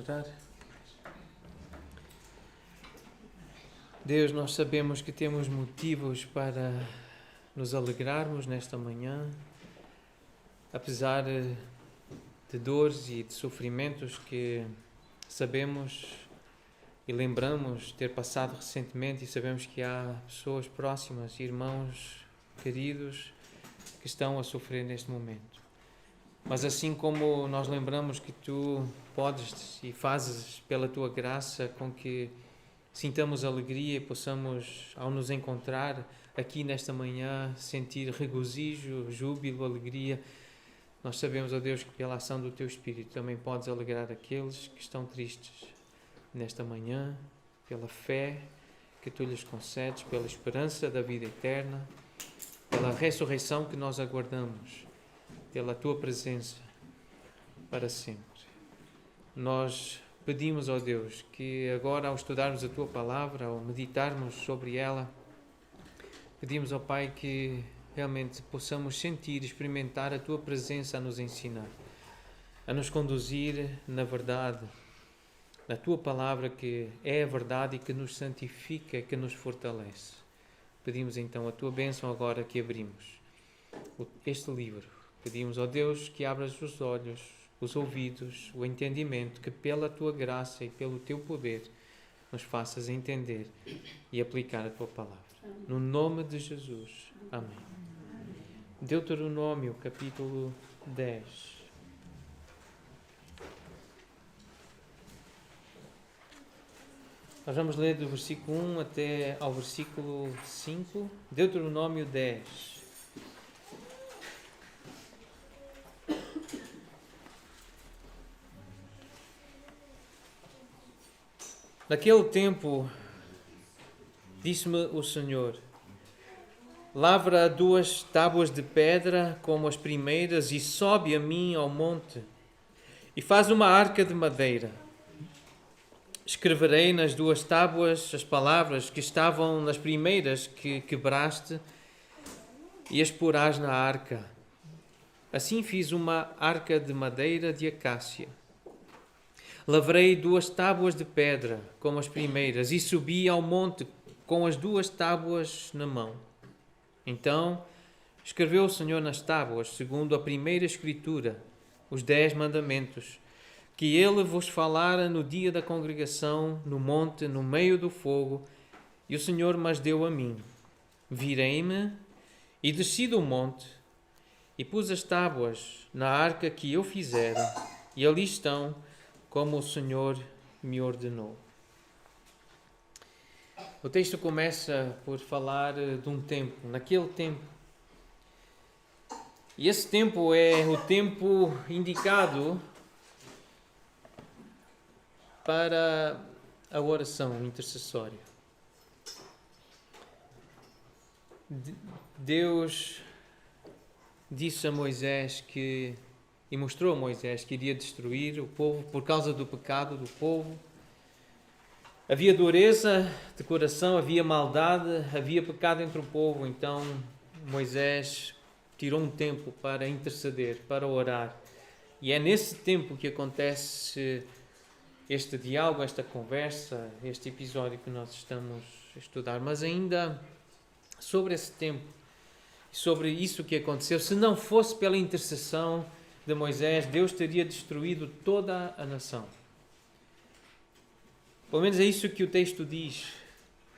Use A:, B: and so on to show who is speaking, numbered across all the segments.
A: orar. Deus, nós sabemos que temos motivos para nos alegrarmos nesta manhã, apesar de dores e de sofrimentos que sabemos e lembramos ter passado recentemente, e sabemos que há pessoas próximas, irmãos queridos, que estão a sofrer neste momento. Mas assim como nós lembramos que Tu podes e fazes pela Tua graça com que sintamos alegria e possamos, ao nos encontrar aqui nesta manhã, sentir regozijo, júbilo, alegria, nós sabemos, ó Deus, que pela ação do Teu Espírito também podes alegrar aqueles que estão tristes nesta manhã, pela fé que Tu lhes concedes, pela esperança da vida eterna, pela ressurreição que nós aguardamos, pela Tua presença para sempre. Nós pedimos, ó Deus, que agora, ao estudarmos a Tua palavra, ao meditarmos sobre ela, pedimos, ó Pai, que realmente possamos sentir e experimentar a Tua presença a nos ensinar, a nos conduzir na verdade, na Tua palavra que é a verdade e que nos santifica, que nos fortalece. Pedimos então a Tua bênção agora que abrimos este livro. Pedimos, ó Deus, que abras os olhos, os ouvidos, o entendimento, que pela Tua graça e pelo Teu poder nos faças entender e aplicar a Tua palavra. No nome de Jesus. Amém. Deuteronômio, capítulo 10. Nós vamos ler do versículo 1 até ao versículo 5. Deuteronômio 10. Naquele tempo, disse-me o Senhor: lavra 2 tábuas de pedra como as primeiras e sobe a mim ao monte e faz uma arca de madeira. Escreverei nas 2 tábuas as palavras que estavam nas primeiras que quebraste e as porás na arca. Assim fiz uma arca de madeira de acácia. Lavrei 2 tábuas de pedra, como as primeiras, e subi ao monte com as 2 tábuas na mão. Então escreveu o Senhor nas tábuas, segundo a primeira escritura, os 10 mandamentos, que Ele vos falara no dia da congregação, no monte, no meio do fogo, e o Senhor mas deu a mim. Virei-me e desci do monte, e pus as tábuas na arca que eu fizera, e ali estão, como o Senhor me ordenou. O texto começa por falar de um tempo, naquele tempo. E esse tempo é o tempo indicado para a oração intercessória. Deus disse a Moisés e mostrou a Moisés que iria destruir o povo por causa do pecado do povo. Havia dureza de coração, havia maldade, havia pecado entre o povo. Então Moisés tirou um tempo para interceder, para orar. E é nesse tempo que acontece este diálogo, esta conversa, este episódio que nós estamos a estudar. Mas ainda sobre esse tempo, sobre isso que aconteceu, se não fosse pela intercessão de Moisés, Deus teria destruído toda a nação. Pelo menos é isso que o texto diz.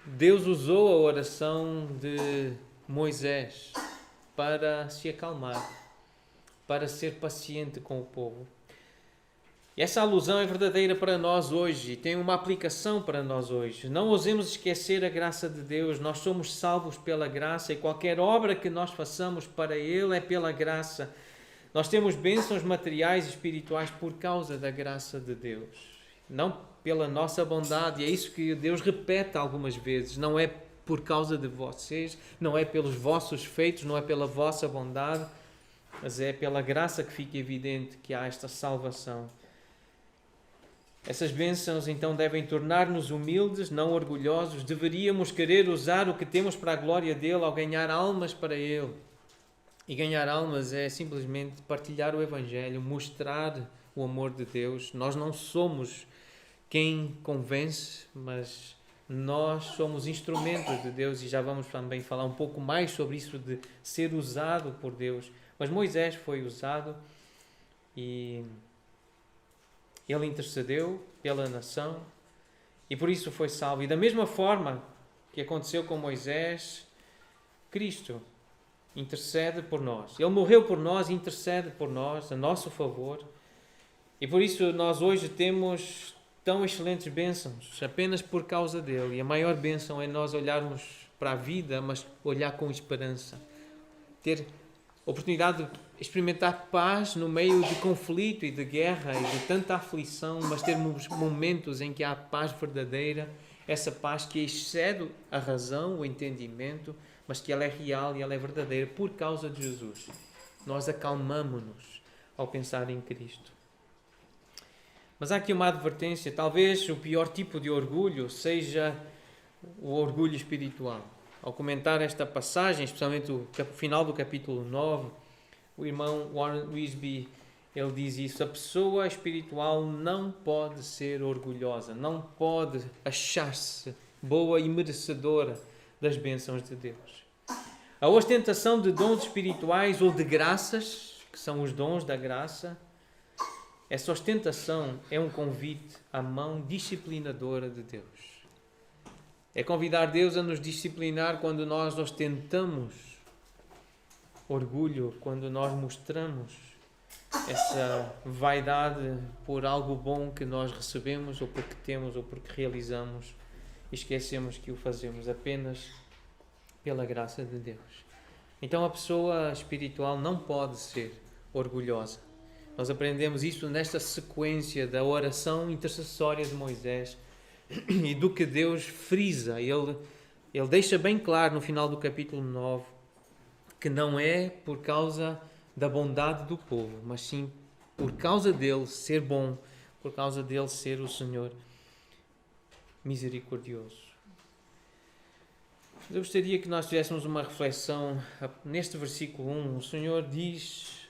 A: Deus usou a oração de Moisés para se acalmar, para ser paciente com o povo. E essa alusão é verdadeira para nós hoje e tem uma aplicação para nós hoje. Não ousemos esquecer a graça de Deus. Nós somos salvos pela graça e qualquer obra que nós façamos para Ele é pela graça. Nós temos bênçãos materiais e espirituais por causa da graça de Deus, não pela nossa bondade. E é isso que Deus repete algumas vezes. Não é por causa de vocês, não é pelos vossos feitos, não é pela vossa bondade, mas é pela graça que fica evidente que há esta salvação. Essas bênçãos então devem tornar-nos humildes, não orgulhosos. Deveríamos querer usar o que temos para a glória dele ao ganhar almas para ele. E ganhar almas é simplesmente partilhar o Evangelho, mostrar o amor de Deus. Nós não somos quem convence, mas nós somos instrumentos de Deus e já vamos também falar um pouco mais sobre isso de ser usado por Deus. Mas Moisés foi usado e ele intercedeu pela nação e por isso foi salvo. E da mesma forma que aconteceu com Moisés, Cristo intercede por nós. Ele morreu por nós e intercede por nós, a nosso favor. E por isso nós hoje temos tão excelentes bênçãos, apenas por causa dele. E a maior bênção é nós olharmos para a vida, mas olhar com esperança. Ter oportunidade de experimentar paz no meio de conflito e de guerra e de tanta aflição, mas termos momentos em que há paz verdadeira, essa paz que excede a razão, o entendimento, mas que ela é real e ela é verdadeira por causa de Jesus. Nós acalmamos-nos ao pensar em Cristo. Mas há aqui uma advertência, talvez o pior tipo de orgulho seja o orgulho espiritual. Ao comentar esta passagem, especialmente o final do capítulo 9, o irmão Warren Wiersbe, ele diz isso: a pessoa espiritual não pode ser orgulhosa, não pode achar-se boa e merecedora das bênçãos de Deus. A ostentação de dons espirituais ou de graças, que são os dons da graça, essa ostentação é um convite à mão disciplinadora de Deus. É convidar Deus a nos disciplinar quando nós ostentamos orgulho, quando nós mostramos essa vaidade por algo bom que nós recebemos, ou porque temos, ou porque realizamos, e esquecemos que o fazemos apenas pela graça de Deus. Então a pessoa espiritual não pode ser orgulhosa. Nós aprendemos isso nesta sequência da oração intercessória de Moisés e do que Deus frisa. Ele deixa bem claro no final do capítulo 9 que não é por causa da bondade do povo, mas sim por causa dele ser bom, por causa dele ser o Senhor misericordioso. Eu gostaria que nós tivéssemos uma reflexão neste versículo 1. O Senhor diz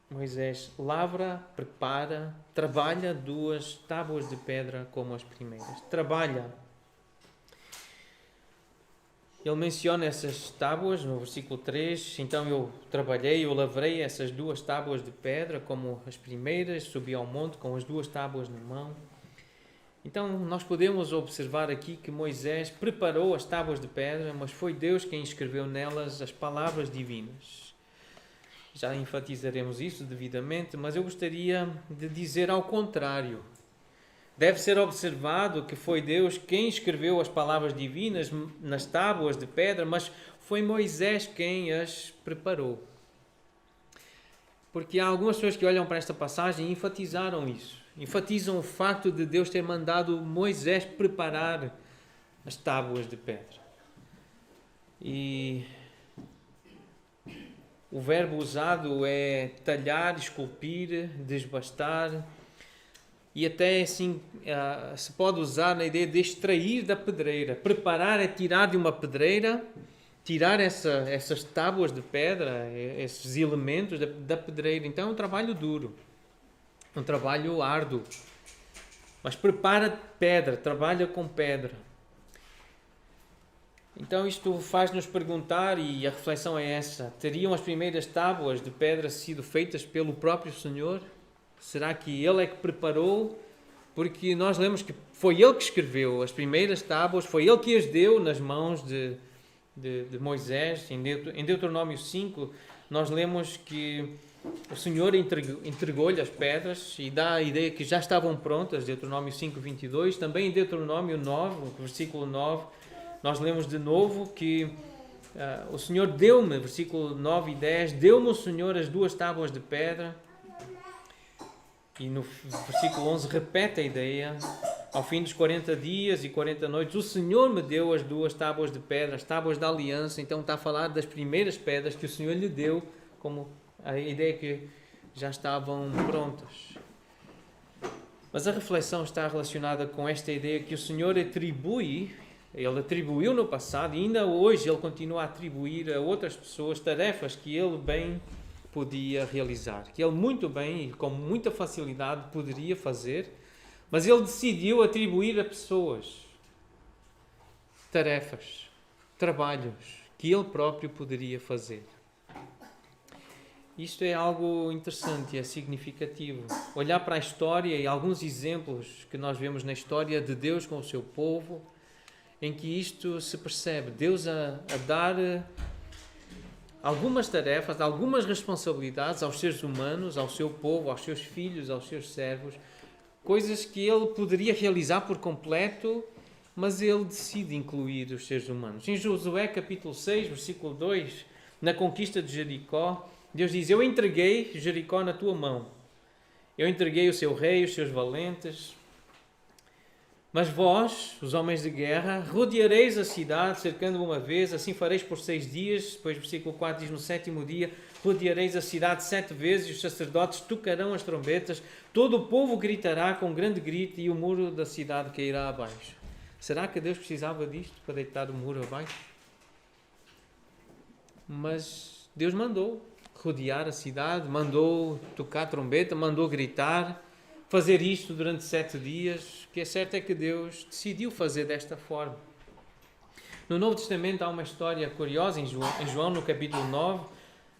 A: Moisés: lavra, prepara, trabalha 2 tábuas de pedra como as primeiras. Trabalha. Ele menciona essas tábuas no versículo 3. Então eu trabalhei, eu lavrei essas 2 tábuas de pedra como as primeiras, subi ao monte com as 2 tábuas na mão. Então nós podemos observar aqui que Moisés preparou as tábuas de pedra, mas foi Deus quem escreveu nelas as palavras divinas. Já enfatizaremos isso devidamente, mas eu gostaria de dizer ao contrário. Deve ser observado que foi Deus quem escreveu as palavras divinas nas tábuas de pedra, mas foi Moisés quem as preparou. Porque há algumas pessoas que olham para esta passagem e enfatizaram isso. Enfatizam o facto de Deus ter mandado Moisés preparar as tábuas de pedra. E o verbo usado é talhar, esculpir, desbastar. E até assim se pode usar na ideia de extrair da pedreira. Preparar é tirar de uma pedreira, tirar essas tábuas de pedra, esses elementos da pedreira. Então é um trabalho duro, um trabalho árduo. Mas prepara pedra, trabalha com pedra. Então isto faz-nos perguntar, e a reflexão é essa: teriam as primeiras tábuas de pedra sido feitas pelo próprio Senhor? Será que Ele é que preparou? Porque nós lemos que foi Ele que escreveu as primeiras tábuas, foi Ele que as deu nas mãos de Moisés. Em Deuteronômio 5, nós lemos que o Senhor entregou-lhe as pedras e dá a ideia que já estavam prontas, Deuteronômio 5, 22. Também em Deuteronômio 9, versículo 9, nós lemos de novo que o Senhor deu-me, versículo 9 e 10, deu-me o Senhor as 2 tábuas de pedra. E no versículo 11 repete a ideia: ao fim dos 40 dias e 40 noites, o Senhor me deu as 2 tábuas de pedra, as tábuas da aliança. Então está a falar das primeiras pedras que o Senhor lhe deu, como a ideia que já estavam prontas. Mas a reflexão está relacionada com esta ideia que o Senhor atribui. Ele atribuiu no passado e ainda hoje Ele continua a atribuir a outras pessoas tarefas que Ele bem podia realizar, que ele muito bem e com muita facilidade poderia fazer, mas ele decidiu atribuir a pessoas tarefas, trabalhos que ele próprio poderia fazer. Isto é algo interessante, é significativo. Olhar para a história e alguns exemplos que nós vemos na história de Deus com o seu povo, em que isto se percebe. Deus a dar algumas tarefas, algumas responsabilidades aos seres humanos, ao seu povo, aos seus filhos, aos seus servos, coisas que ele poderia realizar por completo, mas ele decide incluir os seres humanos. Em Josué capítulo 6, versículo 2, na conquista de Jericó, Deus diz: eu entreguei Jericó na tua mão. Eu entreguei o seu rei, os seus valentes. Mas vós, os homens de guerra, rodeareis a cidade, cercando uma vez, assim fareis por 6 dias. Depois, versículo 4 diz: no 7º dia, rodeareis a cidade 7 vezes, e os sacerdotes tocarão as trombetas, todo o povo gritará com grande grito, e o muro da cidade cairá abaixo. Será que Deus precisava disto para deitar o muro abaixo? Mas Deus mandou rodear a cidade, mandou tocar a trombeta, mandou gritar, fazer isto durante 7 dias. O que é certo é que Deus decidiu fazer desta forma. No Novo Testamento há uma história curiosa, em João no capítulo 9,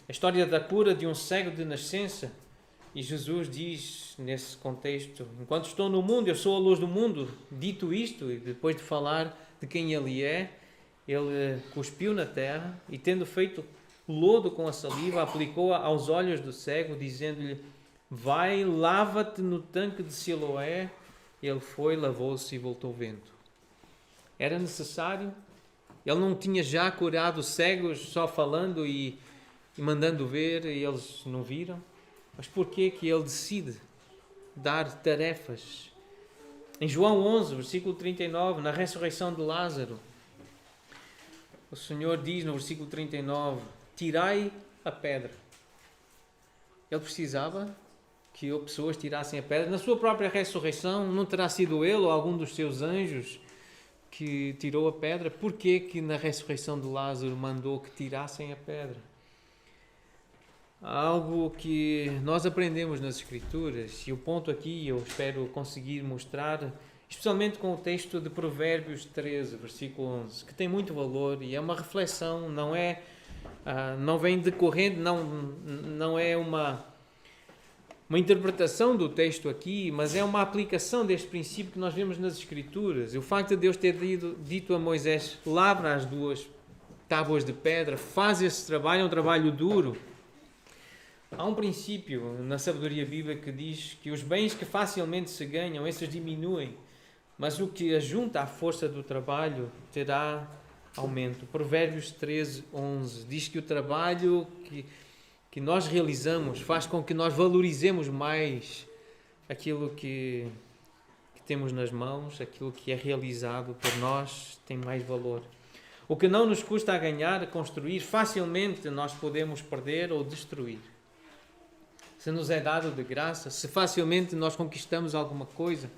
A: a história da cura de um cego de nascença. E Jesus diz nesse contexto: enquanto estou no mundo, eu sou a luz do mundo. Dito isto, e depois de falar de quem ele é, ele cuspiu na terra e, tendo feito lodo com a saliva, aplicou-a aos olhos do cego, dizendo-lhe: vai, lava-te no tanque de Siloé. Ele foi, lavou-se e voltou vendo. Era necessário? Ele não tinha já curado cegos só falando e mandando ver, e eles não viram? Mas porquê que ele decide dar tarefas? Em João 11, versículo 39, na ressurreição de Lázaro, o Senhor diz no versículo 39: tirai a pedra. Ele precisava que pessoas tirassem a pedra. Na sua própria ressurreição, não terá sido ele ou algum dos seus anjos que tirou a pedra? Porquê que na ressurreição de Lázaro mandou que tirassem a pedra? Há algo que nós aprendemos nas Escrituras, e o ponto aqui eu espero conseguir mostrar, especialmente com o texto de Provérbios 13, versículo 11, que tem muito valor e é uma reflexão, não vem decorrendo, não é uma interpretação do texto aqui, mas é uma aplicação deste princípio que nós vemos nas Escrituras. O facto de Deus ter dito a Moisés: lavra as 2 tábuas de pedra, faz esse trabalho, é um trabalho duro. Há um princípio na sabedoria bíblica que diz que os bens que facilmente se ganham, esses diminuem, mas o que ajunta à força do trabalho terá aumento. Provérbios 13, 11 diz que o trabalho que nós realizamos faz com que nós valorizemos mais aquilo que temos nas mãos, aquilo que é realizado por nós tem mais valor. O que não nos custa a ganhar, a construir, facilmente nós podemos perder ou destruir. Se nos é dado de graça, se facilmente nós conquistamos alguma coisa,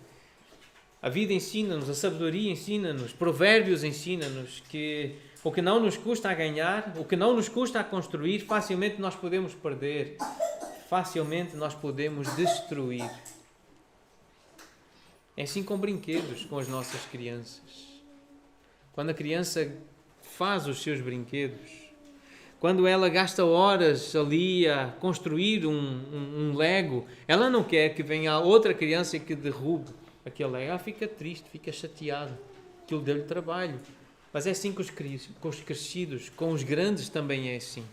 A: a vida ensina-nos, a sabedoria ensina-nos, Provérbios ensina-nos que o que não nos custa a ganhar, o que não nos custa a construir, facilmente nós podemos perder, facilmente nós podemos destruir. É assim com brinquedos, com as nossas crianças. Quando a criança faz os seus brinquedos, quando ela gasta horas ali a construir um Lego, ela não quer que venha outra criança e que derrube aquele Lego. Ela fica triste, fica chateada. Aquilo deu-lhe trabalho. Mas é assim com os crescidos, com os grandes também é assim.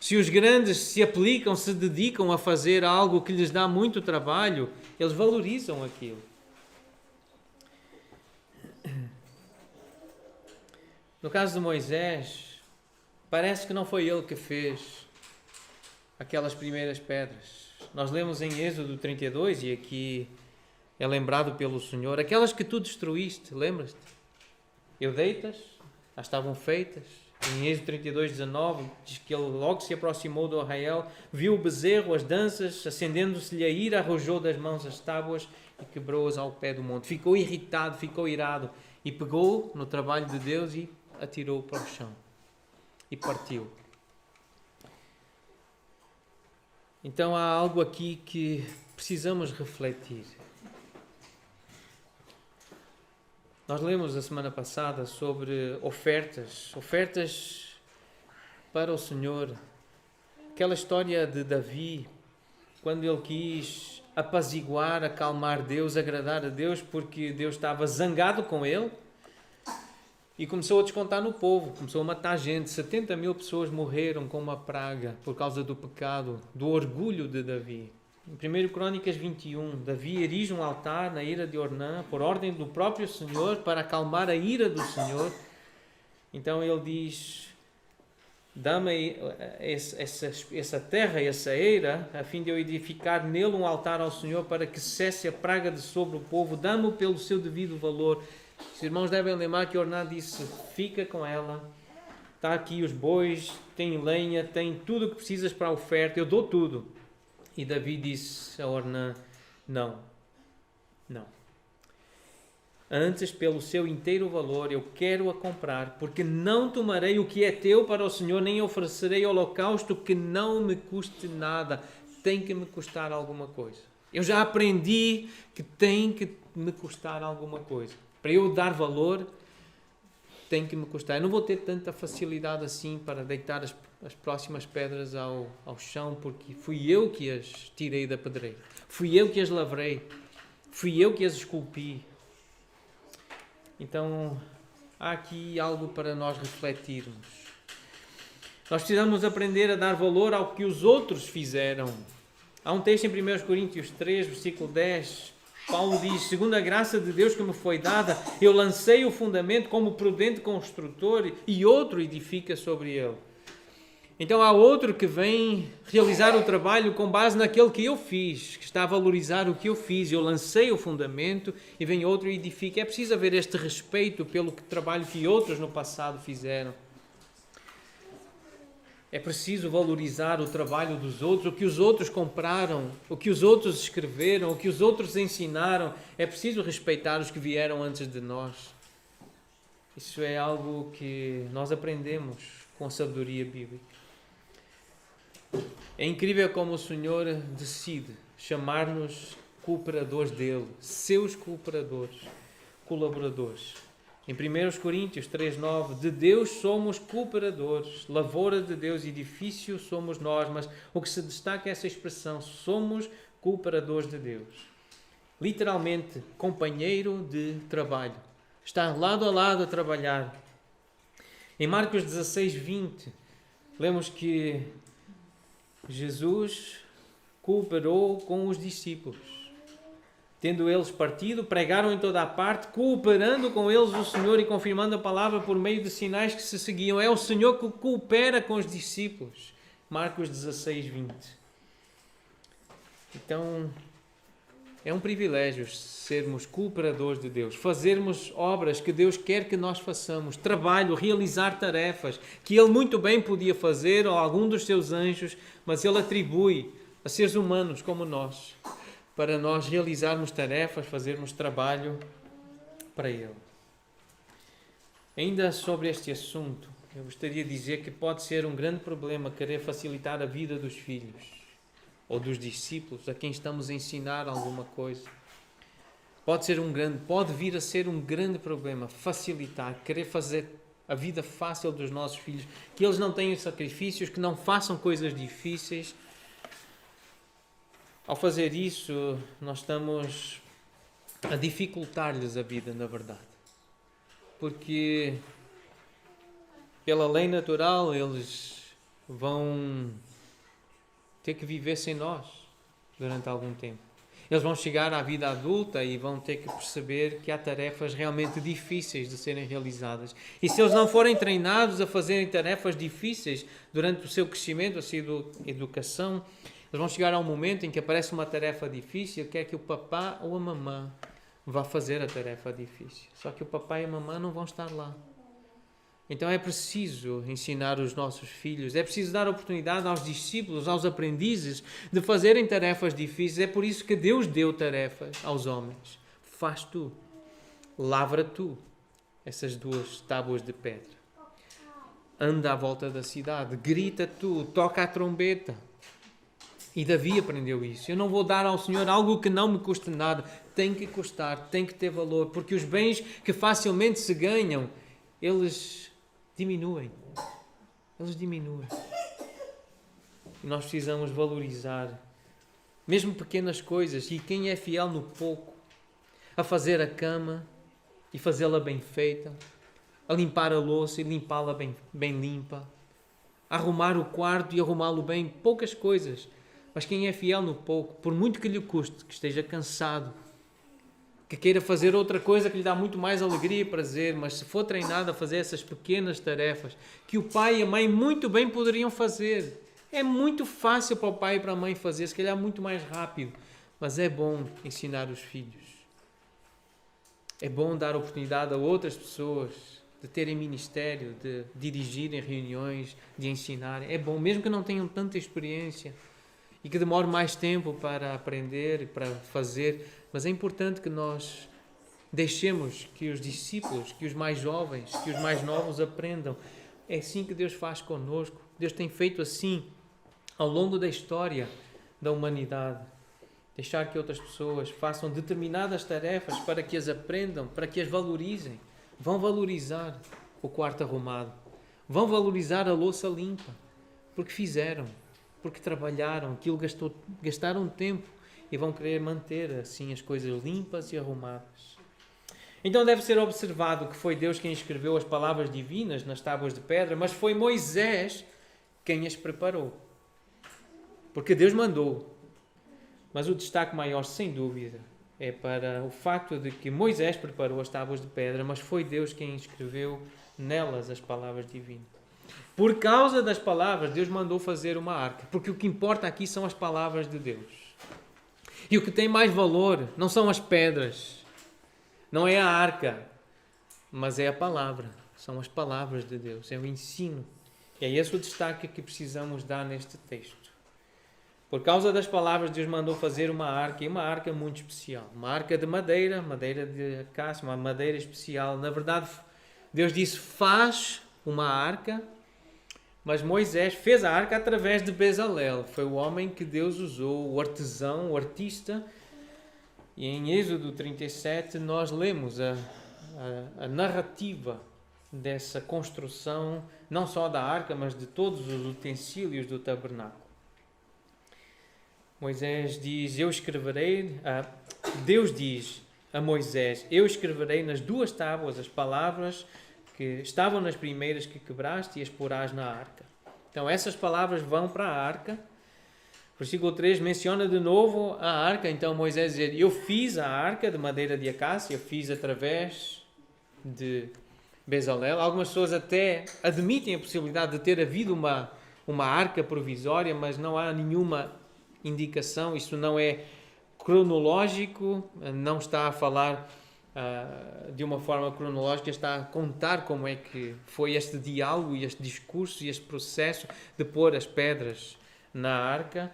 A: Se os grandes se aplicam, se dedicam a fazer algo que lhes dá muito trabalho, eles valorizam aquilo. No caso de Moisés, parece que não foi ele que fez aquelas primeiras pedras. Nós lemos em Êxodo 32, e aqui é lembrado pelo Senhor: aquelas que tu destruíste, lembras-te? Eu dei-tas, elas estavam feitas. Em Êxodo 32, 19, diz que ele logo se aproximou do arraial, viu o bezerro, as danças, acendendo-se-lhe a ira, arrojou das mãos as tábuas e quebrou-as ao pé do monte. Ficou irritado, ficou irado, e pegou no trabalho de Deus e atirou para o chão. E partiu. Então há algo aqui que precisamos refletir. Nós lemos a semana passada sobre ofertas para o Senhor. Aquela história de Davi, quando ele quis apaziguar, acalmar Deus, agradar a Deus, porque Deus estava zangado com ele e começou a descontar no povo, começou a matar gente. 70.000 pessoas morreram com uma praga por causa do pecado, do orgulho de Davi. Em 1 Crônicas 21, Davi erige um altar na ira de Ornã, por ordem do próprio Senhor, para acalmar a ira do Senhor. Então ele diz: dá-me essa terra, essa eira, a fim de eu edificar nele um altar ao Senhor, para que cesse a praga de sobre o povo. Dá-me pelo seu devido valor. Os irmãos devem lembrar que Ornã disse: fica com ela, está aqui os bois, tem lenha, tem tudo o que precisas para a oferta, eu dou tudo. E Davi disse a Ornã: não. Antes, pelo seu inteiro valor, eu quero-a comprar, porque não tomarei o que é teu para o Senhor, nem oferecerei holocausto que não me custe nada. Tem que me custar alguma coisa. Eu já aprendi que tem que me custar alguma coisa. Para eu dar valor, tem que me custar. Eu não vou ter tanta facilidade assim para deitar as próximas pedras ao chão, porque fui eu que as tirei da pedreira. Fui eu que as lavrei. Fui eu que as esculpi. Então, há aqui algo para nós refletirmos. Nós precisamos aprender a dar valor ao que os outros fizeram. Há um texto em 1 Coríntios 3, versículo 10. Paulo diz: segundo a graça de Deus que me foi dada, eu lancei o fundamento como prudente construtor e outro edifica sobre ele. Então há outro que vem realizar o trabalho com base naquele que eu fiz, que está a valorizar o que eu fiz. Eu lancei o fundamento e vem outro e edifica. É preciso haver este respeito pelo trabalho que outros no passado fizeram. É preciso valorizar o trabalho dos outros, o que os outros compraram, o que os outros escreveram, o que os outros ensinaram. É preciso respeitar os que vieram antes de nós. Isso é algo que nós aprendemos com a sabedoria bíblica. É incrível como o Senhor decide chamar-nos cooperadores dele, seus cooperadores, colaboradores. Em 1 Coríntios 3,9, de Deus somos cooperadores, lavoura de Deus, edifício somos nós, mas o que se destaca é essa expressão, somos cooperadores de Deus. Literalmente, companheiro de trabalho. Está lado a lado a trabalhar. Em Marcos 16:20, lemos que Jesus cooperou com os discípulos. Tendo eles partido, pregaram em toda a parte, cooperando com eles o Senhor e confirmando a palavra por meio de sinais que se seguiam. É o Senhor que coopera com os discípulos. Marcos 16:20. Então, é um privilégio sermos cooperadores de Deus, fazermos obras que Deus quer que nós façamos, trabalho, realizar tarefas que Ele muito bem podia fazer ou algum dos seus anjos, mas Ele atribui a seres humanos como nós, para nós realizarmos tarefas, fazermos trabalho para Ele. Ainda sobre este assunto, eu gostaria de dizer que pode ser um grande problema querer facilitar a vida dos filhos ou dos discípulos a quem estamos a ensinar alguma coisa. Pode vir a ser um grande problema facilitar, querer fazer a vida fácil dos nossos filhos, que eles não tenham sacrifícios, que não façam coisas difíceis. Ao fazer isso, nós estamos a dificultar-lhes a vida, na verdade. Porque pela lei natural eles vão ter que viver sem nós durante algum tempo. Eles vão chegar à vida adulta e vão ter que perceber que há tarefas realmente difíceis de serem realizadas. E se eles não forem treinados a fazerem tarefas difíceis durante o seu crescimento, a sua educação, eles vão chegar a um momento em que aparece uma tarefa difícil, quer que o papá ou a mamã vá fazer a tarefa difícil. Só que o papai e a mamã não vão estar lá. Então é preciso ensinar os nossos filhos, é preciso dar oportunidade aos discípulos, aos aprendizes de fazerem tarefas difíceis. É por isso que Deus deu tarefas aos homens. Faz tu, lavra tu essas 2 tábuas de pedra. Anda à volta da cidade, grita tu, toca a trombeta. E Davi aprendeu isso. Eu não vou dar ao Senhor algo que não me custe nada. Tem que custar, tem que ter valor, porque os bens que facilmente se ganham, eles diminuem. Eles diminuem. E nós precisamos valorizar, mesmo pequenas coisas. E quem é fiel no pouco, a fazer a cama e fazê-la bem feita, a limpar a louça e limpá-la bem limpa, a arrumar o quarto e arrumá-lo bem, poucas coisas. Mas quem é fiel no pouco, por muito que lhe custe, que esteja cansado, que queira fazer outra coisa que lhe dá muito mais alegria e prazer, mas se for treinado a fazer essas pequenas tarefas, que o pai e a mãe muito bem poderiam fazer. É muito fácil para o pai e para a mãe fazer, se calhar muito mais rápido, mas é bom ensinar os filhos. É bom dar oportunidade a outras pessoas de terem ministério, de dirigirem reuniões, de ensinarem. É bom, mesmo que não tenham tanta experiência e que demore mais tempo para aprender e para fazer, mas é importante que nós deixemos que os discípulos, que os mais jovens, que os mais novos aprendam. É assim que Deus faz conosco. Deus tem feito assim ao longo da história da humanidade. Deixar que outras pessoas façam determinadas tarefas para que as aprendam, para que as valorizem. Vão valorizar o quarto arrumado. Vão valorizar a louça limpa. Porque fizeram, porque trabalharam, aquilo gastaram tempo e vão querer manter assim as coisas limpas e arrumadas. Então deve ser observado que foi Deus quem escreveu as palavras divinas nas tábuas de pedra, mas foi Moisés quem as preparou. Porque Deus mandou. Mas o destaque maior, sem dúvida, é para o facto de que Moisés preparou as tábuas de pedra, mas foi Deus quem escreveu nelas as palavras divinas. Por causa das palavras, Deus mandou fazer uma arca, porque o que importa aqui são as palavras de Deus. E o que tem mais valor não são as pedras, não é a arca, mas é a palavra. São as palavras de Deus, é o ensino. E é esse o destaque que precisamos dar neste texto. Por causa das palavras, Deus mandou fazer uma arca, e uma arca muito especial. Uma arca de madeira de acácia, uma madeira especial. Na verdade, Deus disse, faz uma arca, mas Moisés fez a arca através de Bezalel. Foi o homem que Deus usou, o artesão, o artista. E em Êxodo 37 nós lemos a narrativa dessa construção, não só da arca, mas de todos os utensílios do tabernáculo. Moisés diz, Deus diz a Moisés, eu escreverei nas duas tábuas as palavras que estavam nas primeiras que quebraste e as porás na arca. Então essas palavras vão para a arca. Versículo 3 menciona de novo a arca. Então Moisés diz, eu fiz a arca de madeira de acácia, fiz através de Bezalel. Algumas pessoas até admitem a possibilidade de ter havido uma arca provisória, mas não há nenhuma indicação. Isto não é cronológico, não está a falar de uma forma cronológica, está a contar como é que foi este diálogo e este discurso e este processo de pôr as pedras na arca.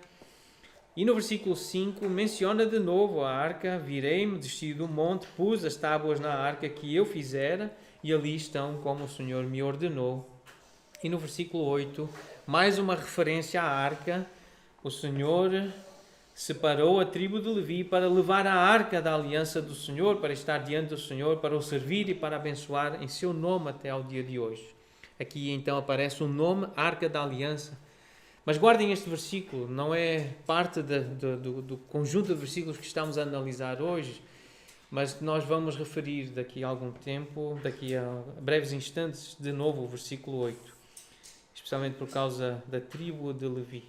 A: E no versículo 5 menciona de novo a arca, virei-me, desci do monte, pus as tábuas na arca que eu fizera e ali estão como o Senhor me ordenou. E no versículo 8, mais uma referência à arca, o Senhor separou a tribo de Levi para levar a arca da aliança do Senhor, para estar diante do Senhor, para o servir e para abençoar em seu nome até ao dia de hoje. Aqui então aparece o nome Arca da Aliança. Mas guardem este versículo, não é parte do conjunto de versículos que estamos a analisar hoje, mas nós vamos referir daqui a algum tempo, daqui a breves instantes, de novo o versículo 8, especialmente por causa da tribo de Levi.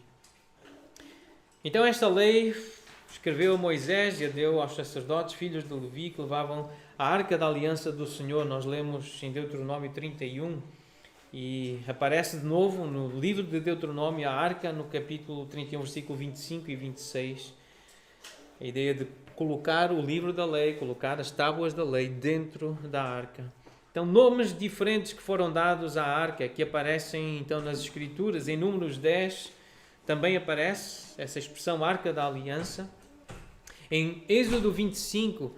A: Então esta lei escreveu a Moisés e a deu aos sacerdotes, filhos de Levi, que levavam a arca da aliança do Senhor. Nós lemos em Deuteronômio 31 e aparece de novo no livro de Deuteronômio a arca no capítulo 31, versículo 25 e 26. A ideia de colocar o livro da lei, colocar as tábuas da lei dentro da arca. Então nomes diferentes que foram dados à arca, que aparecem então nas Escrituras. Em Números 10 também aparece essa expressão Arca da Aliança. Em Êxodo 25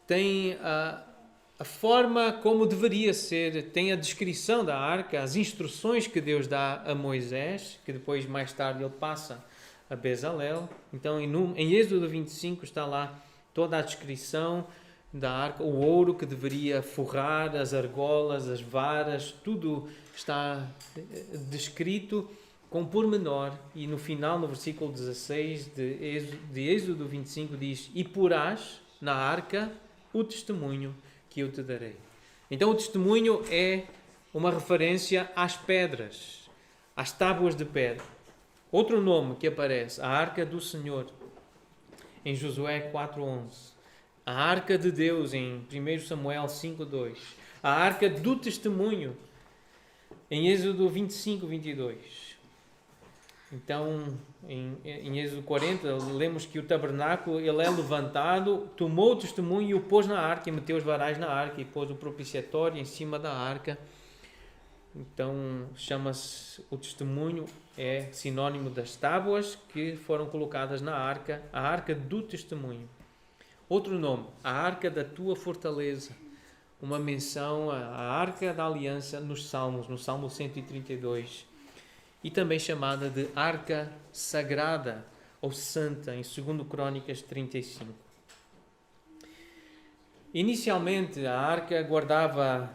A: tem a forma como deveria ser, tem a descrição da arca, as instruções que Deus dá a Moisés, que depois mais tarde ele passa a Bezalel. Então, em Êxodo 25 está lá toda a descrição da arca, o ouro que deveria forrar, as argolas, as varas, tudo está descrito com pormenor. E no final, no versículo 16 de Êxodo 25, diz: e porás na arca o testemunho que eu te darei. Então, o testemunho é uma referência às pedras, às tábuas de pedra. Outro nome que aparece, a Arca do Senhor, em Josué 4:11. A Arca de Deus, em 1 Samuel 5:2. A Arca do Testemunho, em Êxodo 25:22. Então, em Êxodo 40, lemos que o tabernáculo ele é levantado, tomou o testemunho e o pôs na arca, e meteu os varais na arca, e pôs o propiciatório em cima da arca. Então, chama-se o testemunho, é sinónimo das tábuas que foram colocadas na arca, a arca do testemunho. Outro nome, a arca da tua fortaleza. Uma menção à arca da aliança nos Salmos, no Salmo 132. E também chamada de arca sagrada ou santa, em 2 Crônicas 35. Inicialmente, a arca guardava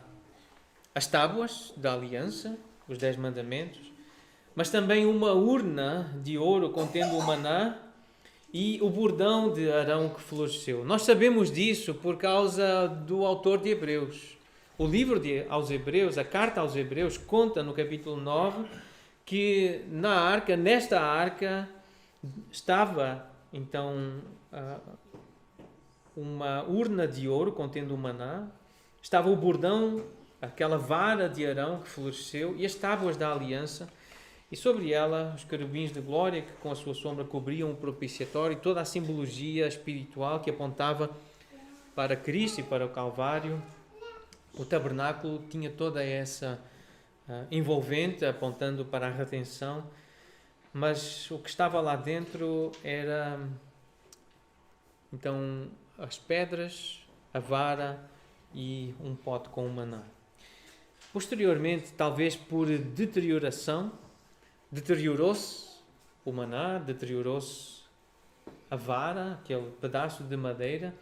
A: as tábuas da aliança, os 10 mandamentos, mas também uma urna de ouro contendo o maná e o bordão de Arão que floresceu. Nós sabemos disso por causa do autor de Hebreus. O livro aos Hebreus, a carta aos Hebreus, conta no capítulo 9 que nesta arca, estava então uma urna de ouro contendo o maná, estava o bordão, aquela vara de Arão que floresceu, e as tábuas da aliança, e sobre ela os querubins de glória que com a sua sombra cobriam o propiciatório, e toda a simbologia espiritual que apontava para Cristo e para o Calvário. O tabernáculo tinha toda essa envolvente, apontando para a redenção, mas o que estava lá dentro era então as pedras, a vara e um pote com o maná. Posteriormente, talvez por deterioração, deteriorou-se o maná, deteriorou-se a vara, aquele pedaço de madeira.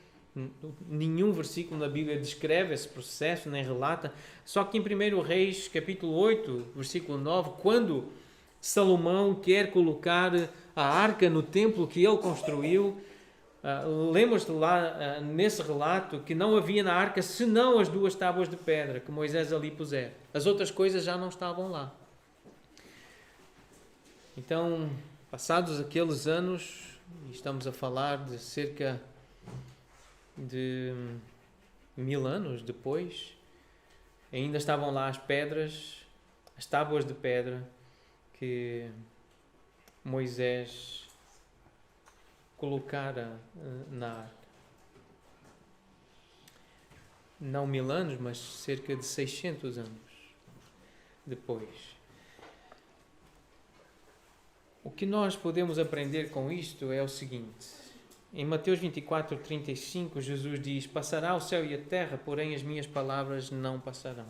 A: Nenhum versículo na Bíblia descreve esse processo, nem relata. Só que em 1 Reis, capítulo 8, versículo 9, quando Salomão quer colocar a arca no templo que ele construiu, lemos lá nesse relato que não havia na arca senão as 2 tábuas de pedra que Moisés ali pusera. As outras coisas já não estavam lá. Então, passados aqueles anos, estamos a falar de cerca de 1000 anos depois, ainda estavam lá as pedras, as tábuas de pedra que Moisés colocara na arca. Não 1000 anos, mas cerca de 600 anos depois. O que nós podemos aprender com isto é o seguinte. Em Mateus 24:35, Jesus diz: passará o céu e a terra, porém as minhas palavras não passarão.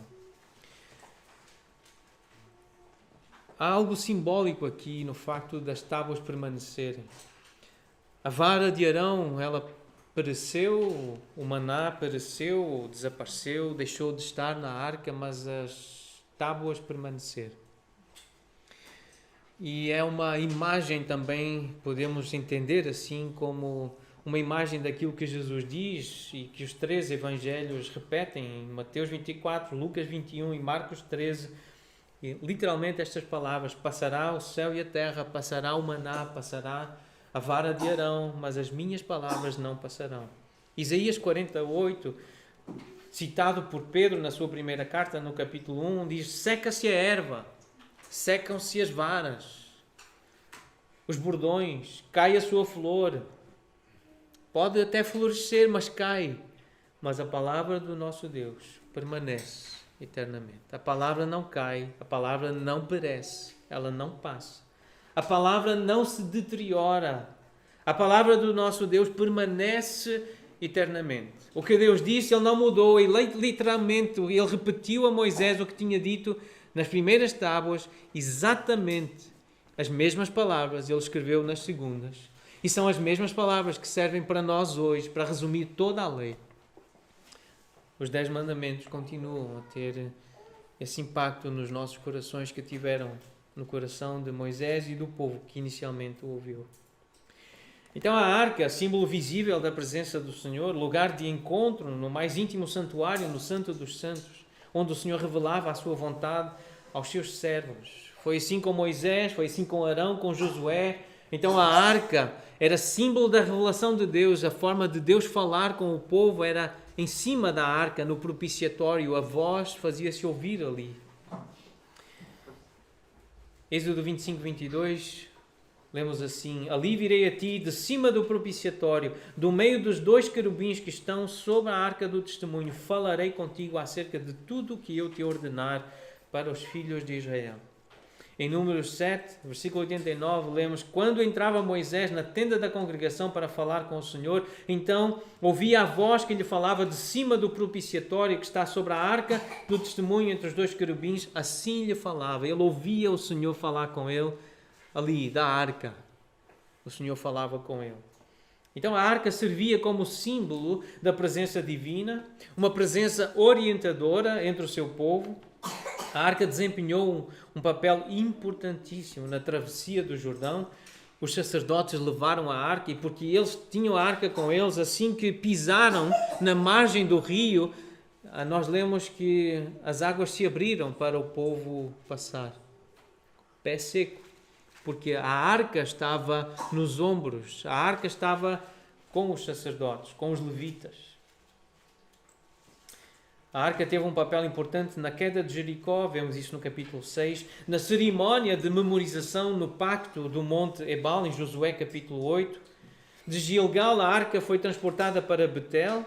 A: Há algo simbólico aqui no facto das tábuas permanecerem. A vara de Arão, ela pereceu, o maná pereceu, desapareceu, deixou de estar na arca, mas as tábuas permaneceram. E é uma imagem também, podemos entender assim, como uma imagem daquilo que Jesus diz e que os 3 evangelhos repetem, em Mateus 24, Lucas 21 e Marcos 13. E, literalmente estas palavras: passará o céu e a terra, passará o maná, passará a vara de Arão, mas as minhas palavras não passarão. Isaías 48, citado por Pedro na sua primeira carta, no capítulo 1, diz: seca-se a erva, secam-se as varas, os bordões, cai a sua flor. Pode até florescer, mas cai. Mas a palavra do nosso Deus permanece eternamente. A palavra não cai, a palavra não perece, ela não passa. A palavra não se deteriora. A palavra do nosso Deus permanece eternamente. O que Deus disse, Ele não mudou. Ele literalmente, Ele repetiu a Moisés o que tinha dito nas primeiras tábuas, exatamente As mesmas palavras ele escreveu nas segundas. E são as mesmas palavras que servem para nós hoje, para resumir toda a lei. Os 10 mandamentos continuam a ter esse impacto nos nossos corações que tiveram no coração de Moisés e do povo que inicialmente o ouviu. Então a arca, símbolo visível da presença do Senhor, lugar de encontro no mais íntimo santuário, no Santo dos Santos, onde o Senhor revelava a sua vontade aos seus servos. Foi assim com Moisés, foi assim com Arão, com Josué. Então a arca era símbolo da revelação de Deus, a forma de Deus falar com o povo era em cima da arca, no propiciatório, a voz fazia-se ouvir ali. Êxodo 25, 22, lemos assim: Ali virei a ti de cima do propiciatório, do meio dos 2 querubins que estão sobre a arca do testemunho, falarei contigo acerca de tudo o que eu te ordenar para os filhos de Israel. Em Números 7, versículo 89, lemos: Quando entrava Moisés na tenda da congregação para falar com o Senhor, então ouvia a voz que lhe falava de cima do propiciatório que está sobre a arca do testemunho entre os 2 querubins, assim lhe falava. Ele ouvia o Senhor falar com ele ali, da arca. O Senhor falava com ele. Então a arca servia como símbolo da presença divina, uma presença orientadora entre o seu povo. A arca desempenhou um papel importantíssimo na travessia do Jordão. Os sacerdotes levaram a arca e porque eles tinham a arca com eles, assim que pisaram na margem do rio, nós lemos que as águas se abriram para o povo passar. Pé seco, porque a arca estava nos ombros, a arca estava com os sacerdotes, com os levitas. A arca teve um papel importante na queda de Jericó, vemos isso no capítulo 6, na cerimónia de memorização no pacto do Monte Ebal, em Josué capítulo 8. De Gilgal, a arca foi transportada para Betel,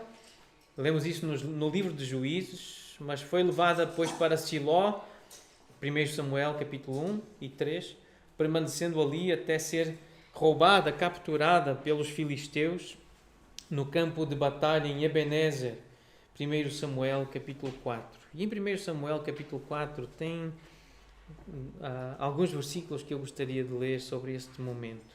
A: lemos isso no livro de Juízes, mas foi levada depois para Siló, 1 Samuel capítulo 1 e 3, permanecendo ali até ser roubada, capturada pelos filisteus no campo de batalha em Ebenezer, 1 Samuel capítulo 4. E em 1 Samuel capítulo 4 tem alguns versículos que eu gostaria de ler sobre este momento.